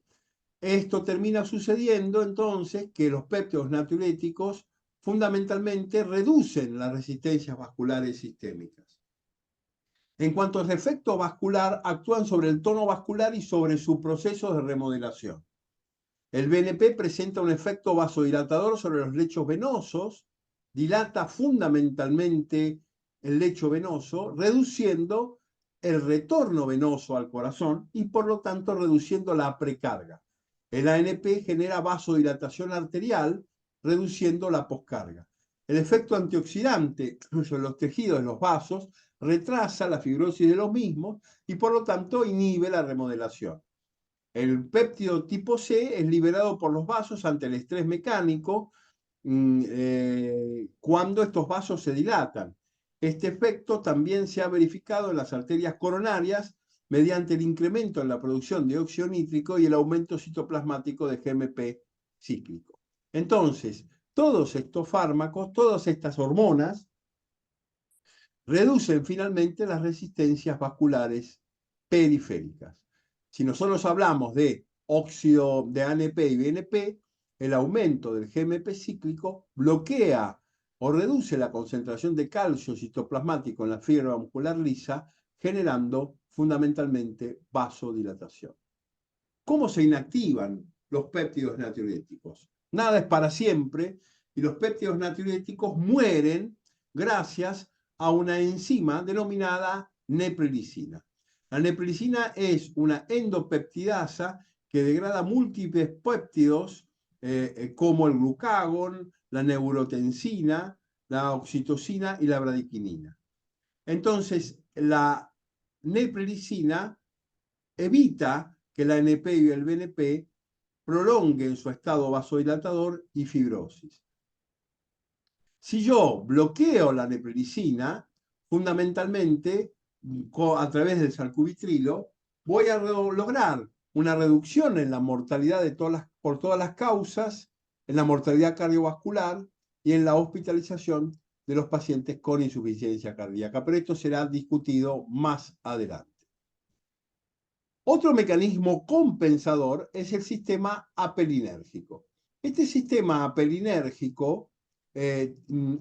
Esto termina sucediendo entonces que los péptidos natriuréticos fundamentalmente reducen las resistencias vasculares sistémicas. En cuanto al efecto vascular, actúan sobre el tono vascular y sobre su proceso de remodelación. El BNP presenta un efecto vasodilatador sobre los lechos venosos, dilata fundamentalmente el lecho venoso, reduciendo el retorno venoso al corazón y por lo tanto reduciendo la precarga. El ANP genera vasodilatación arterial, reduciendo la poscarga. El efecto antioxidante sobre los tejidos de los vasos retrasa la fibrosis de los mismos y por lo tanto inhibe la remodelación. El péptido tipo C es liberado por los vasos ante el estrés mecánico cuando estos vasos se dilatan. Este efecto también se ha verificado en las arterias coronarias mediante el incremento en la producción de óxido nítrico y el aumento citoplasmático de GMP cíclico. Entonces, todos estos fármacos, todas estas hormonas, reducen finalmente las resistencias vasculares periféricas. Si nosotros hablamos de óxido de ANP y BNP, el aumento del GMP cíclico bloquea o reduce la concentración de calcio citoplasmático en la fibra muscular lisa, generando fundamentalmente vasodilatación. ¿Cómo se inactivan los péptidos natriuréticos? Nada es para siempre y los péptidos natriuréticos mueren gracias a una enzima denominada neprilicina. La neprilicina es una endopeptidasa que degrada múltiples péptidos como el glucagón, la neurotensina, la oxitocina y la bradiquinina. Entonces, la neprilicina evita que la ANP y el BNP prolonguen su estado vasodilatador y fibrosis. Si yo bloqueo la neprilicina, fundamentalmente a través del salcubitrilo, voy a lograr una reducción en la mortalidad por todas las causas, en la mortalidad cardiovascular y en la hospitalización de los pacientes con insuficiencia cardíaca. Pero esto será discutido más adelante. Otro mecanismo compensador es el sistema apelinérgico. Este sistema apelinérgico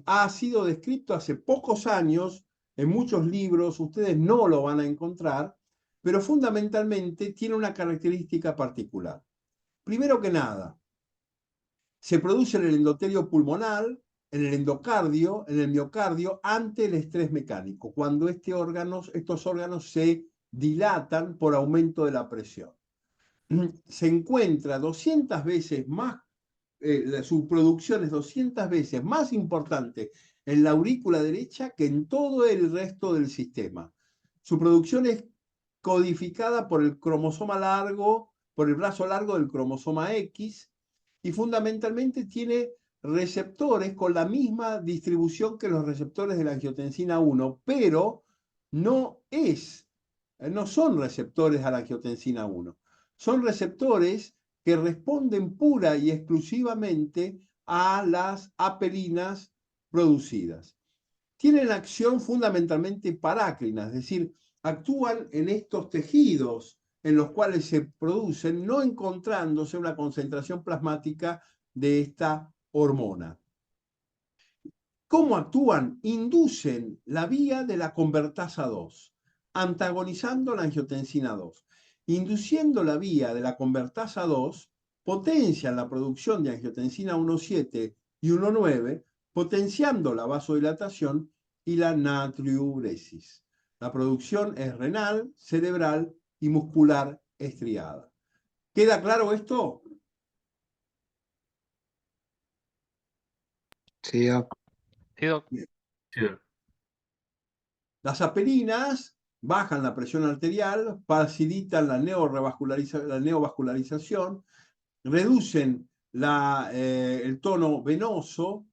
ha sido descrito hace pocos años en muchos libros, ustedes no lo van a encontrar, pero fundamentalmente tiene una característica particular. Primero que nada, se produce en el endotelio pulmonar, en el endocardio, en el miocardio, ante el estrés mecánico, cuando estos órganos se dilatan por aumento de la presión. Se encuentra 200 veces más, su producción es 200 veces más importante en la aurícula derecha que en todo el resto del sistema. Su producción es codificada por el cromosoma largo, por el brazo largo del cromosoma X, y fundamentalmente tiene receptores con la misma distribución que los receptores de la angiotensina 1, pero no son receptores a la angiotensina 1. Son receptores que responden pura y exclusivamente a las apelinas producidas. Tienen acción fundamentalmente parácrina, es decir, actúan en estos tejidos en los cuales se producen, no encontrándose una concentración plasmática de esta hormona. ¿Cómo actúan? Inducen la vía de la convertasa 2, antagonizando la angiotensina 2. Induciendo la vía de la convertasa 2, potencian la producción de angiotensina 1,7 y 1,9, potenciando la vasodilatación y la natriuresis. La producción es renal, cerebral y muscular estriada. ¿Queda claro esto? Sí, Sí, Doc. Las apelinas bajan la presión arterial, facilitan la neovascularización, reducen el tono venoso,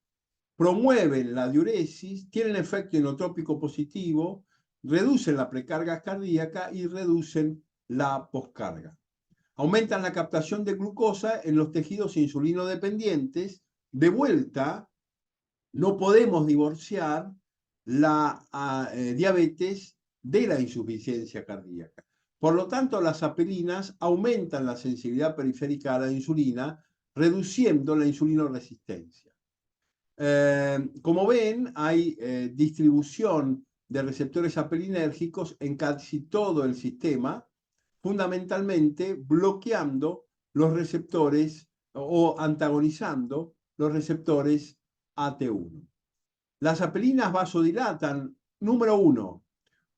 promueven la diuresis, tienen efecto inotrópico positivo, reducen la precarga cardíaca y reducen la poscarga. Aumentan la captación de glucosa en los tejidos insulinodependientes. De vuelta, no podemos divorciar la diabetes de la insuficiencia cardíaca. Por lo tanto, las apelinas aumentan la sensibilidad periférica a la insulina, reduciendo la insulinoresistencia. Como ven, hay distribución de receptores apelinérgicos en casi todo el sistema, fundamentalmente bloqueando los receptores o antagonizando los receptores AT1. Las apelinas vasodilatan, número 1,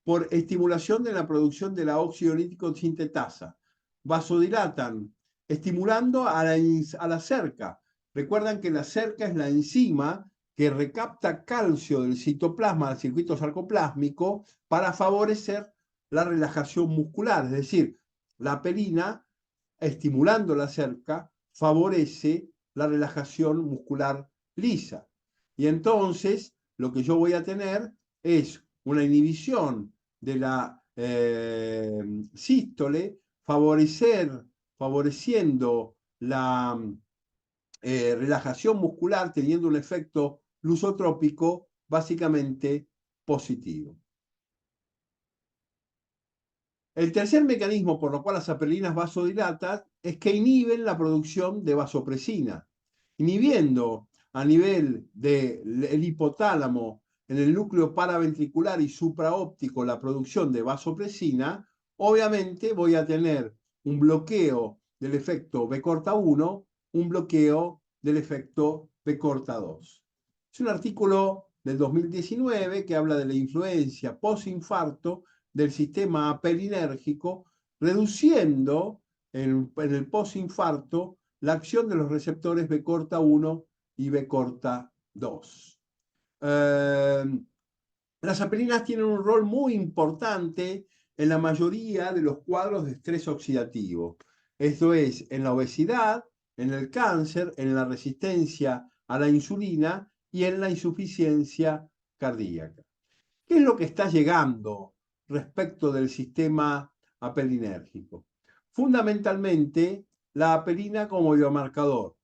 por estimulación de la producción de la óxido nítrico sintetasa. Vasodilatan estimulando a la cerca. Recuerdan que la cerca es la enzima que recapta calcio del citoplasma al circuito sarcoplásmico para favorecer la relajación muscular. Es decir, la apelina, estimulando la cerca, favorece la relajación muscular lisa. Y entonces lo que yo voy a tener es una inhibición de la sístole, favoreciendo la relajación muscular, teniendo un efecto lusotrópico básicamente positivo. El tercer mecanismo por lo cual las apelinas vasodilatan es que inhiben la producción de vasopresina, inhibiendo a nivel del hipotálamo en el núcleo paraventricular y supraóptico la producción de vasopresina. Obviamente voy a tener un bloqueo del efecto B corta 1, un bloqueo del efecto B corta 2. Es un artículo del 2019 que habla de la influencia postinfarto del sistema apelinérgico, reduciendo en el postinfarto la acción de los receptores B corta 1 y B corta 2. Las apelinas tienen un rol muy importante en la mayoría de los cuadros de estrés oxidativo. Esto es, en la obesidad, en el cáncer, en la resistencia a la insulina y en la insuficiencia cardíaca. ¿Qué es lo que está llegando respecto del sistema apelinérgico? Fundamentalmente, la apelina como biomarcador.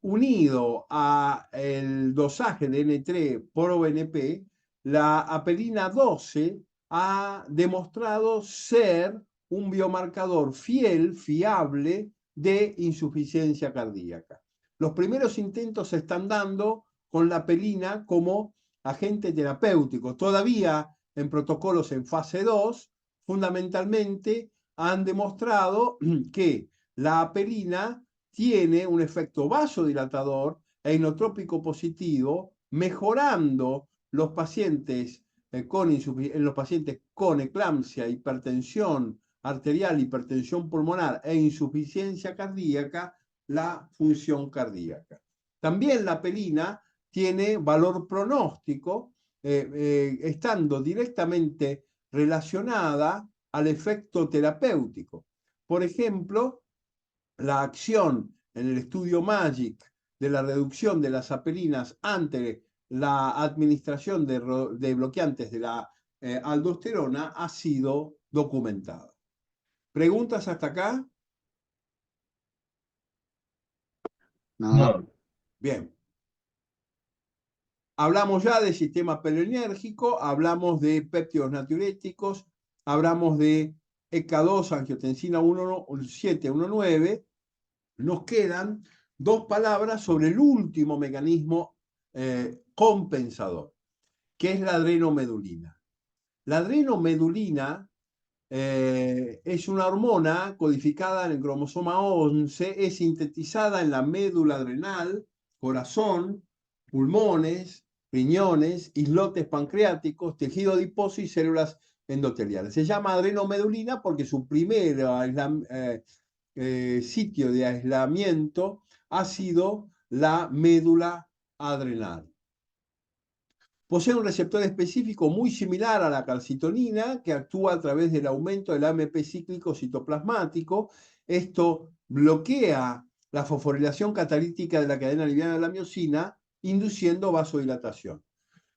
Unido al dosaje de N3 por ONP, la apelina 12 ha demostrado ser un biomarcador fiable de insuficiencia cardíaca. Los primeros intentos se están dando con la apelina como agente terapéutico. Todavía en protocolos en fase 2, fundamentalmente han demostrado que la apelina tiene un efecto vasodilatador e inotrópico positivo, mejorando los pacientes en los pacientes con eclampsia, hipertensión arterial, hipertensión pulmonar e insuficiencia cardíaca, la función cardíaca. También la apelina tiene valor pronóstico, estando directamente relacionada al efecto terapéutico. Por ejemplo, la acción en el estudio MAGIC de la reducción de las apelinas ante la administración de bloqueantes de la aldosterona ha sido documentada. ¿Preguntas hasta acá? No. Bien. Hablamos ya del sistema perolinérgico, hablamos de péptidos natriuréticos, hablamos de ECA2, angiotensina 719. Nos quedan dos palabras sobre el último mecanismo compensador, que es la adrenomedulina. La adrenomedulina es una hormona codificada en el cromosoma 11, es sintetizada en la médula adrenal, corazón, pulmones, riñones, islotes pancreáticos, tejido adiposo y células endoteliales. Se llama adrenomedulina porque su primer sitio de aislamiento ha sido la médula adrenal. Posee un receptor específico muy similar a la calcitonina que actúa a través del aumento del AMP cíclico citoplasmático. Esto bloquea la fosforilación catalítica de la cadena liviana de la miosina, induciendo vasodilatación.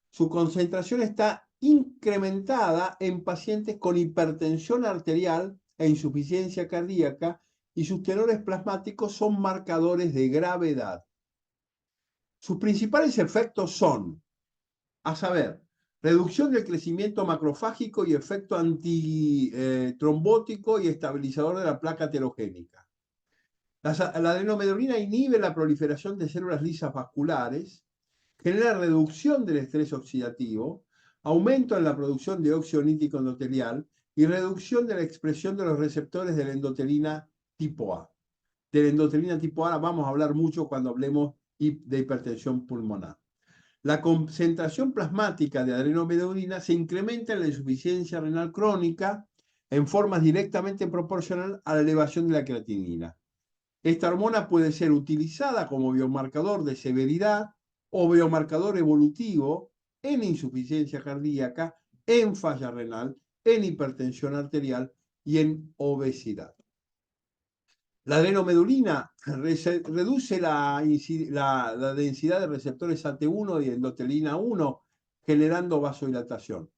Su concentración está incrementada en pacientes con hipertensión arterial e insuficiencia cardíaca y sus tenores plasmáticos son marcadores de gravedad. Sus principales efectos son, a saber, reducción del crecimiento macrofágico y efecto antitrombótico y estabilizador de la placa aterogénica. La adrenomedulina inhibe la proliferación de células lisas vasculares, genera reducción del estrés oxidativo, aumento en la producción de óxido nítrico endotelial y reducción de la expresión de los receptores de la endotelina tipo A. De la endotelina tipo A vamos a hablar mucho cuando hablemos de hipertensión pulmonar. La concentración plasmática de adrenomedulina se incrementa en la insuficiencia renal crónica, en formas directamente proporcional a la elevación de la creatinina. Esta hormona puede ser utilizada como biomarcador de severidad o biomarcador evolutivo en insuficiencia cardíaca, en falla renal, en hipertensión arterial y en obesidad. La adrenomedulina reduce la densidad de receptores AT1 y endotelina 1, generando vasodilatación.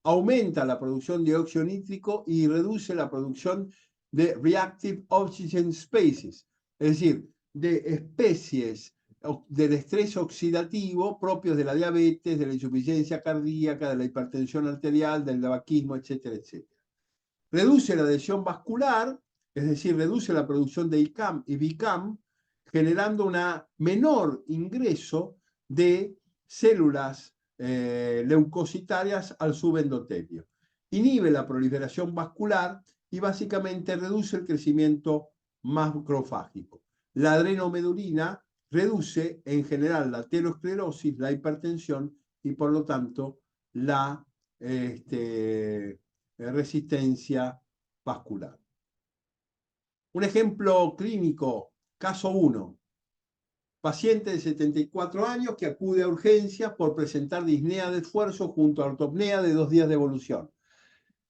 Aumenta la producción de óxido nítrico y reduce la producción de reactive oxygen species, es decir, de especies del estrés oxidativo propios de la diabetes, de la insuficiencia cardíaca, de la hipertensión arterial, del tabaquismo, etcétera, etcétera. Reduce la adhesión vascular, es decir, reduce la producción de ICAM y BICAM, generando un menor ingreso de células leucocitarias al subendotelio. Inhibe la proliferación vascular y básicamente reduce el crecimiento macrofágico. La adrenomedulina reduce en general la aterosclerosis, la hipertensión y por lo tanto la resistencia vascular. Un ejemplo clínico, caso 1. Paciente de 74 años que acude a urgencias por presentar disnea de esfuerzo junto a ortopnea de 2 días de evolución.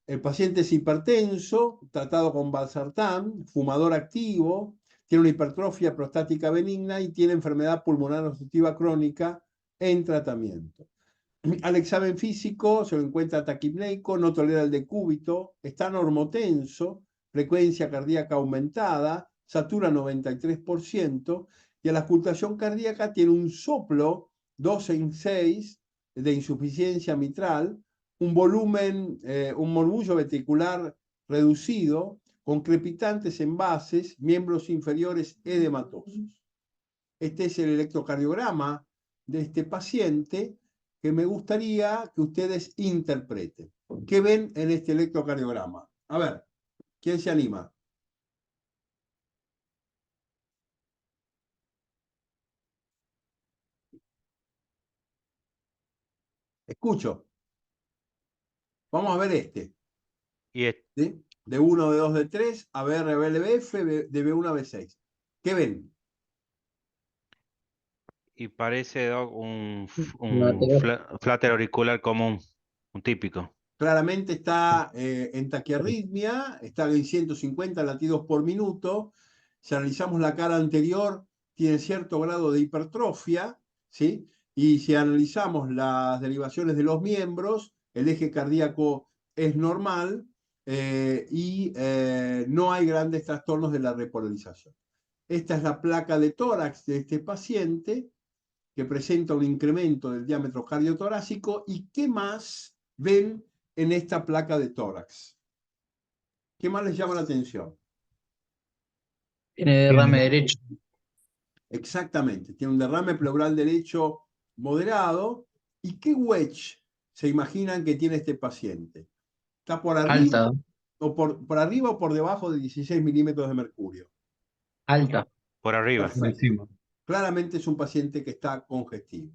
El paciente es hipertenso, tratado con valsartán, fumador activo, tiene una hipertrofia prostática benigna y tiene enfermedad pulmonar obstructiva crónica en tratamiento. Al examen físico se lo encuentra taquipneico, no tolera el decúbito, está normotenso, frecuencia cardíaca aumentada, satura 93%, y a la auscultación cardíaca tiene un soplo 2 en 6 de insuficiencia mitral, un volumen, un murmullo ventricular reducido, con crepitantes envases, miembros inferiores edematosos. Este es el electrocardiograma de este paciente que me gustaría que ustedes interpreten. ¿Qué ven en este electrocardiograma? A ver, ¿quién se anima? Escucho. Vamos a ver este. ¿Sí? De 1, de 2, de 3, a ver, BLBF, de B1 a B6. ¿Qué ven? Y parece, Doc, un Lateral. flutter auricular común, un típico. Claramente está en taquiarritmia, está en 150 latidos por minuto. Si analizamos la cara anterior, tiene cierto grado de hipertrofia, ¿sí? Y si analizamos las derivaciones de los miembros, el eje cardíaco es normal y no hay grandes trastornos de la repolarización. Esta es la placa de tórax de este paciente, que presenta un incremento del diámetro cardiotorácico. ¿Y qué más ven en esta placa de tórax? ¿Qué más les llama la atención? Tiene derrame derecho. Exactamente, tiene un derrame pleural derecho moderado. ¿Y qué wedge se imaginan que tiene este paciente? ¿Está por arriba, Alta. o por arriba o por debajo de 16 milímetros de mercurio? Alta. Por arriba. Perfecto. Encima. Claramente es un paciente que está congestivo.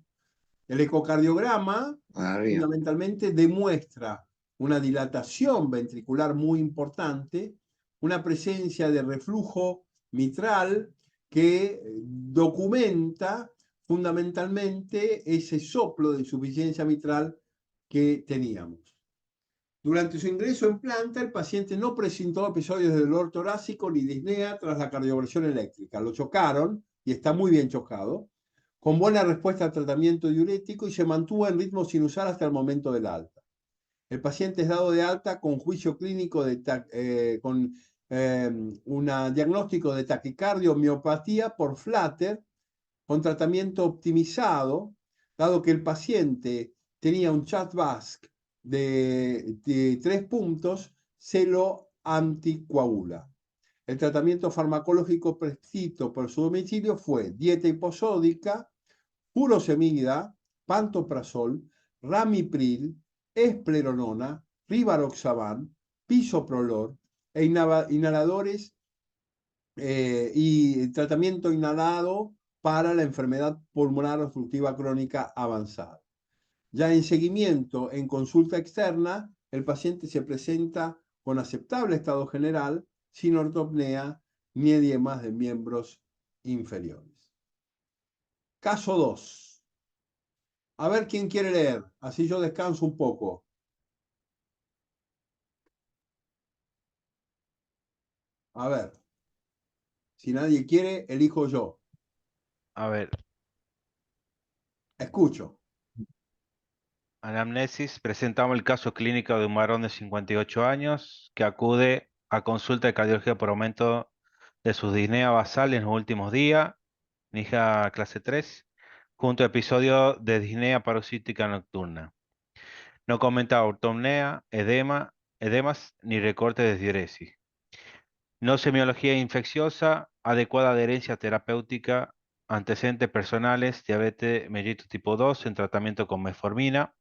El ecocardiograma fundamentalmente demuestra una dilatación ventricular muy importante, una presencia de reflujo mitral que documenta fundamentalmente ese soplo de insuficiencia mitral que teníamos. Durante su ingreso en planta, el paciente no presentó episodios de dolor torácico ni disnea tras la cardioversión eléctrica. Lo chocaron y está muy bien chocado, con buena respuesta al tratamiento diurético y se mantuvo en ritmo sinusal hasta el momento del alta. El paciente es dado de alta con juicio clínico con un diagnóstico de taquicardia miopatía por flutter, con tratamiento optimizado, dado que el paciente tenía un CHA2-VASc de 3 puntos, se lo anticoagula. El tratamiento farmacológico prescrito por su domicilio fue dieta hiposódica, furosemida, pantoprazol, ramipril, espleronona, rivaroxaban, bisoprolol e inhaladores y tratamiento inhalado para la enfermedad pulmonar obstructiva crónica avanzada. Ya en seguimiento, en consulta externa, el paciente se presenta con aceptable estado general, sin ortopnea ni edemas de miembros inferiores. Caso 2. A ver quién quiere leer, así yo descanso un poco. A ver, si nadie quiere, elijo yo. A ver, Escucho. anamnesis. Presentamos el caso clínico de un varón de 58 años que acude a consulta de cardiología por aumento de su disnea basal en los últimos días, NIJA clase 3, junto a episodio de disnea paroxística nocturna. No comenta ortopnea, edemas ni recorte de diuresis. No semiología infecciosa, adecuada adherencia terapéutica, antecedentes personales, diabetes mellitus tipo 2 en tratamiento con metformina,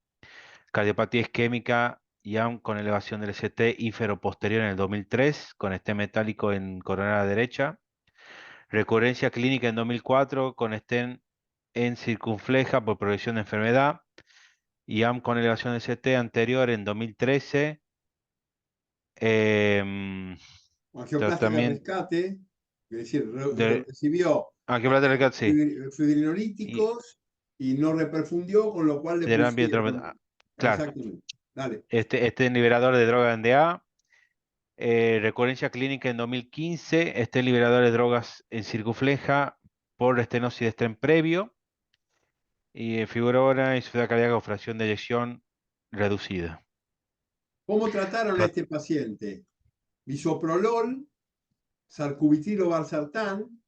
cardiopatía isquémica y aún con elevación del ST ínfero-posterior en el 2003, con stent metálico en coronaria derecha, recurrencia clínica en 2004 con stent en circunfleja por progresión de enfermedad, y AM con elevación del ST anterior en 2013. em, Angioplástica de Tratamiento rescate, es decir, de recibió angioplastia, sí. Y fibrinolíticos y no reperfundió, con lo cual le terapia pusieron. claro, Exactamente. Dale. este liberador de droga NDA, recurrencia clínica en 2015, este liberador de drogas en circunfleja por estenosis de stent previo, y fibrosa insuficiencia cardíaca o fracción de eyección reducida. ¿Cómo trataron a Trat- este paciente? Bisoprolol, sarcubitilo valsartán,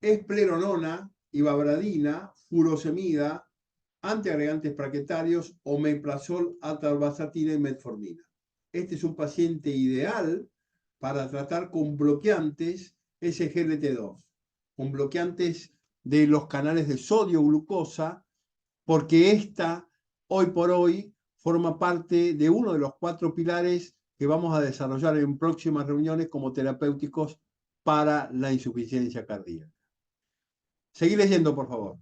espleronona, ibabradina, furosemida, antiagregantes plaquetarios, omeprazol, atorvastatina y metformina. Este es un paciente ideal para tratar con bloqueantes SGLT2, con bloqueantes de los canales de sodio-glucosa, porque esta, hoy por hoy, forma parte de uno de los 4 pilares que vamos a desarrollar en próximas reuniones como terapéuticos para la insuficiencia cardíaca. Seguí leyendo, por favor.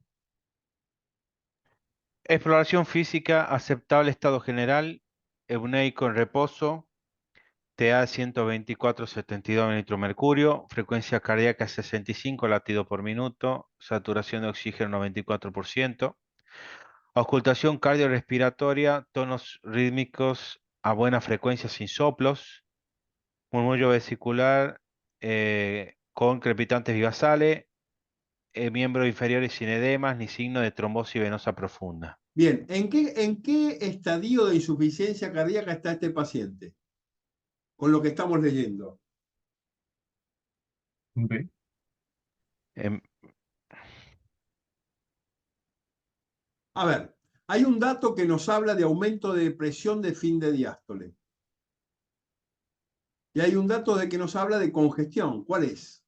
Exploración física, aceptable estado general, euneico en reposo, TA 124/72 mililitros mercurio, frecuencia cardíaca 65 latidos por minuto, saturación de oxígeno 94%, auscultación cardiorrespiratoria, tonos rítmicos a buena frecuencia sin soplos, murmullo vesicular con crepitantes vivasales, miembros inferiores sin edemas ni signo de trombosis venosa profunda. Bien, ¿en qué estadio de insuficiencia cardíaca está este paciente? Con lo que estamos leyendo. B. Em, A ver, hay un dato que nos habla de aumento de presión de fin de diástole. Y hay un dato de que nos habla de congestión. ¿Cuál es?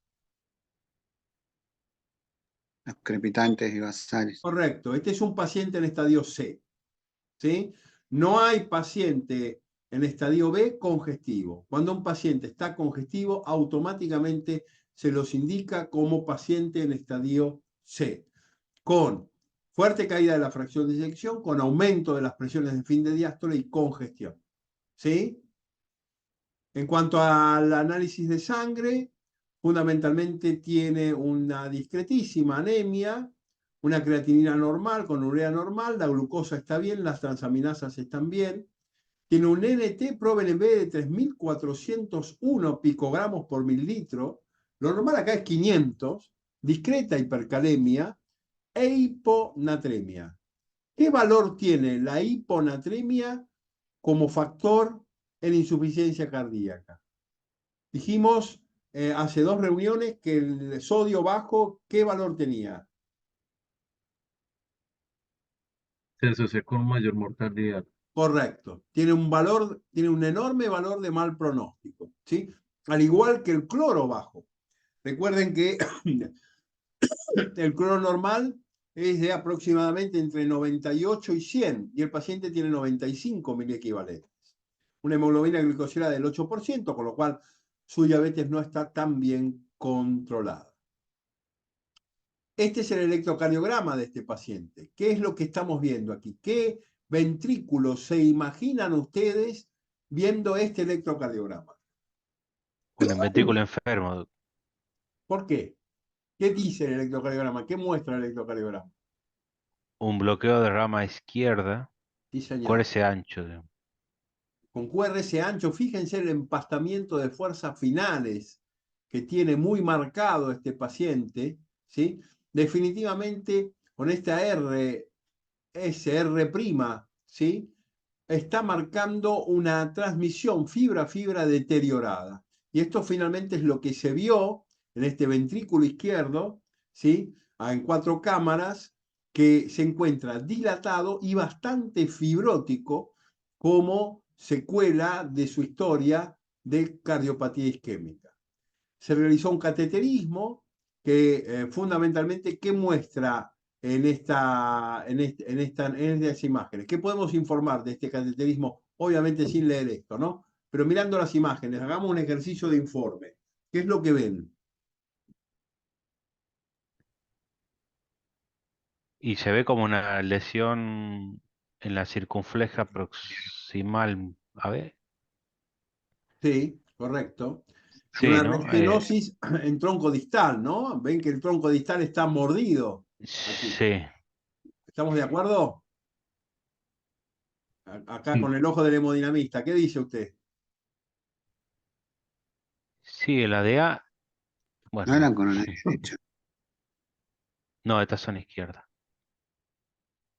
Los crepitantes y basales. Correcto, este es un paciente en estadio C. ¿Sí? No hay paciente en estadio B congestivo. Cuando un paciente está congestivo, automáticamente se los indica como paciente en estadio C, con fuerte caída de la fracción de eyección, con aumento de las presiones de fin de diástole y congestión. ¿Sí? En cuanto al análisis de sangre, fundamentalmente tiene una discretísima anemia, una creatinina normal con urea normal, la glucosa está bien, las transaminasas están bien, tiene un NT-proBNP de 3.401 picogramos por mililitro, lo normal acá es 500, discreta hipercalemia e hiponatremia. ¿Qué valor tiene la hiponatremia como factor en insuficiencia cardíaca? Dijimos hace 2 reuniones que el sodio bajo, ¿qué valor tenía? Se asocia con mayor mortalidad. Correcto. Tiene un enorme valor de mal pronóstico, ¿sí? Al igual que el cloro bajo. Recuerden que el cloro normal es de aproximadamente entre 98 y 100 y el paciente tiene 95 miliequivalentes. Una hemoglobina glicosilada del 8%, con lo cual su diabetes no está tan bien controlada. Este es el electrocardiograma de este paciente. ¿Qué es lo que estamos viendo aquí? ¿Qué ventrículos se imaginan ustedes viendo este electrocardiograma? Un ventrículo enfermo. ¿Por qué? ¿Qué dice el electrocardiograma? ¿Qué muestra el electrocardiograma? Un bloqueo de rama izquierda. Sí, señor. QRS ancho, digamos. Con QRS ancho, fíjense el empastamiento de fuerzas finales que tiene muy marcado este paciente, ¿sí? Definitivamente con esta R, SR', ¿sí? Está marcando una transmisión fibra a fibra deteriorada. Y esto finalmente es lo que se vio en este ventrículo izquierdo, ¿sí? En 4 cámaras, que se encuentra dilatado y bastante fibrótico como secuela de su historia de cardiopatía isquémica. Se realizó un cateterismo que fundamentalmente, ¿qué muestra en estas imágenes? ¿Qué podemos informar de este cateterismo? Obviamente sin leer esto, ¿no? Pero mirando las imágenes, hagamos un ejercicio de informe. ¿Qué es lo que ven? Y se ve como una lesión en la circunfleja proximal. A ver. Sí, correcto. Y Sí, una ¿no? restenosis en tronco distal, ¿no? Ven que el tronco distal está mordido aquí. Sí, ¿Estamos de acuerdo? Acá mm, con el ojo del hemodinamista. ¿Qué dice usted? sí, la de A. No Bueno, eran con una sí. derecha. No, estas son izquierdas.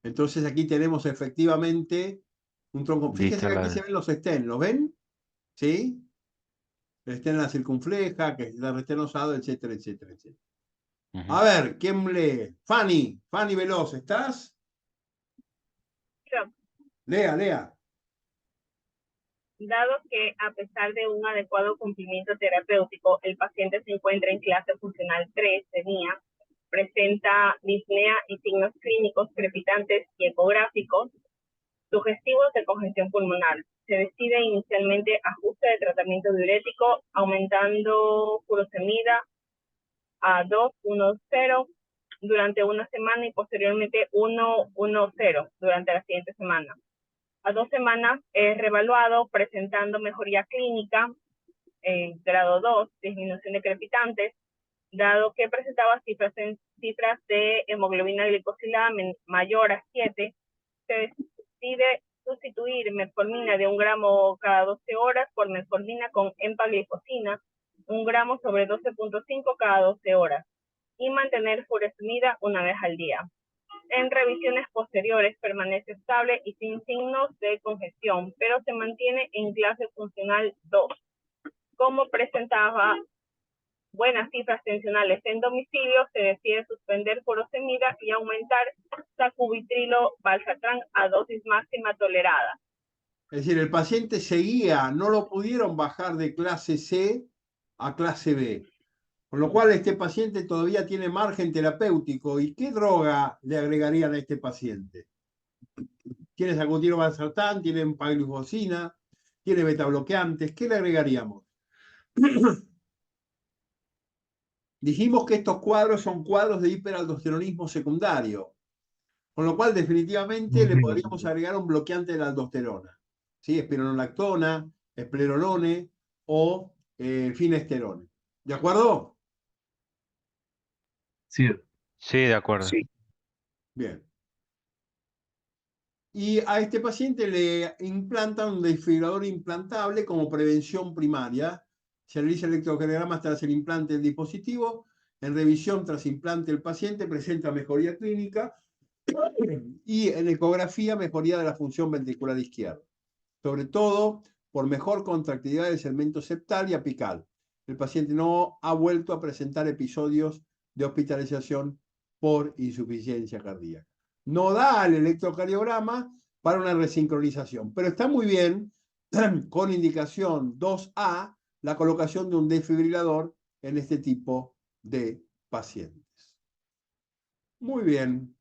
Entonces aquí tenemos efectivamente un tronco. Fíjense que Distal aquí la se de. ven los estén, ¿los ven? ¿Sí? El estén en la circunfleja, que está restenosado, etcétera, etcétera, etcétera. Ujú. A ver, ¿quién lee? Fanny Veloz, ¿estás? Lea, lea. Dado que, a pesar de un adecuado cumplimiento terapéutico, el paciente se encuentra en clase funcional 3 de NIA, presenta disnea y signos clínicos crepitantes y ecográficos, sugestivos de congestión pulmonar. Se decide inicialmente ajuste de tratamiento diurético, aumentando furosemida a 2,10 durante una semana y posteriormente 1,10 durante la siguiente semana. A 2 semanas es reevaluado presentando mejoría clínica, grado 2, disminución de crepitantes, dado que presentaba cifras de hemoglobina glicosilada mayor a 7, se decide sustituir metformina de 1 gramo cada 12 horas por metformina con empaglifosina, 1 gramo sobre 12,5 cada 12 horas, y mantener furosemida una vez al día. En revisiones posteriores permanece estable y sin signos de congestión, pero se mantiene en clase funcional 2. Como presentaba buenas cifras tensionales en domicilio, se decide suspender furosemida y aumentar sacubitrilo valsartán a dosis máxima tolerada. Es decir, el paciente seguía, no lo pudieron bajar de clase C a clase B. Con lo cual este paciente todavía tiene margen terapéutico. ¿Y qué droga le agregarían a este paciente? Tiene sacubitrilo valsartán, tiene empaglifosina, tiene betabloqueantes. ¿Qué le agregaríamos? Dijimos que estos cuadros son cuadros de hiperaldosteronismo secundario, con lo cual definitivamente le podríamos agregar un bloqueante de la aldosterona, ¿sí? Espironolactona, esplenolone o finesterone. ¿De acuerdo? Sí, Sí, de acuerdo. Sí. Bien. Y a este paciente le implantan un desfibrilador implantable como prevención primaria. Se realiza el electrocardiograma tras el implante del dispositivo. En revisión tras implante el paciente presenta mejoría clínica y en ecografía mejoría de la función ventricular izquierda, sobre todo por mejor contractilidad del segmento septal y apical. El paciente no ha vuelto a presentar episodios de hospitalización por insuficiencia cardíaca. No da el electrocardiograma para una resincronización, pero está muy bien, con indicación 2A, la colocación de un desfibrilador en este tipo de pacientes. Muy bien.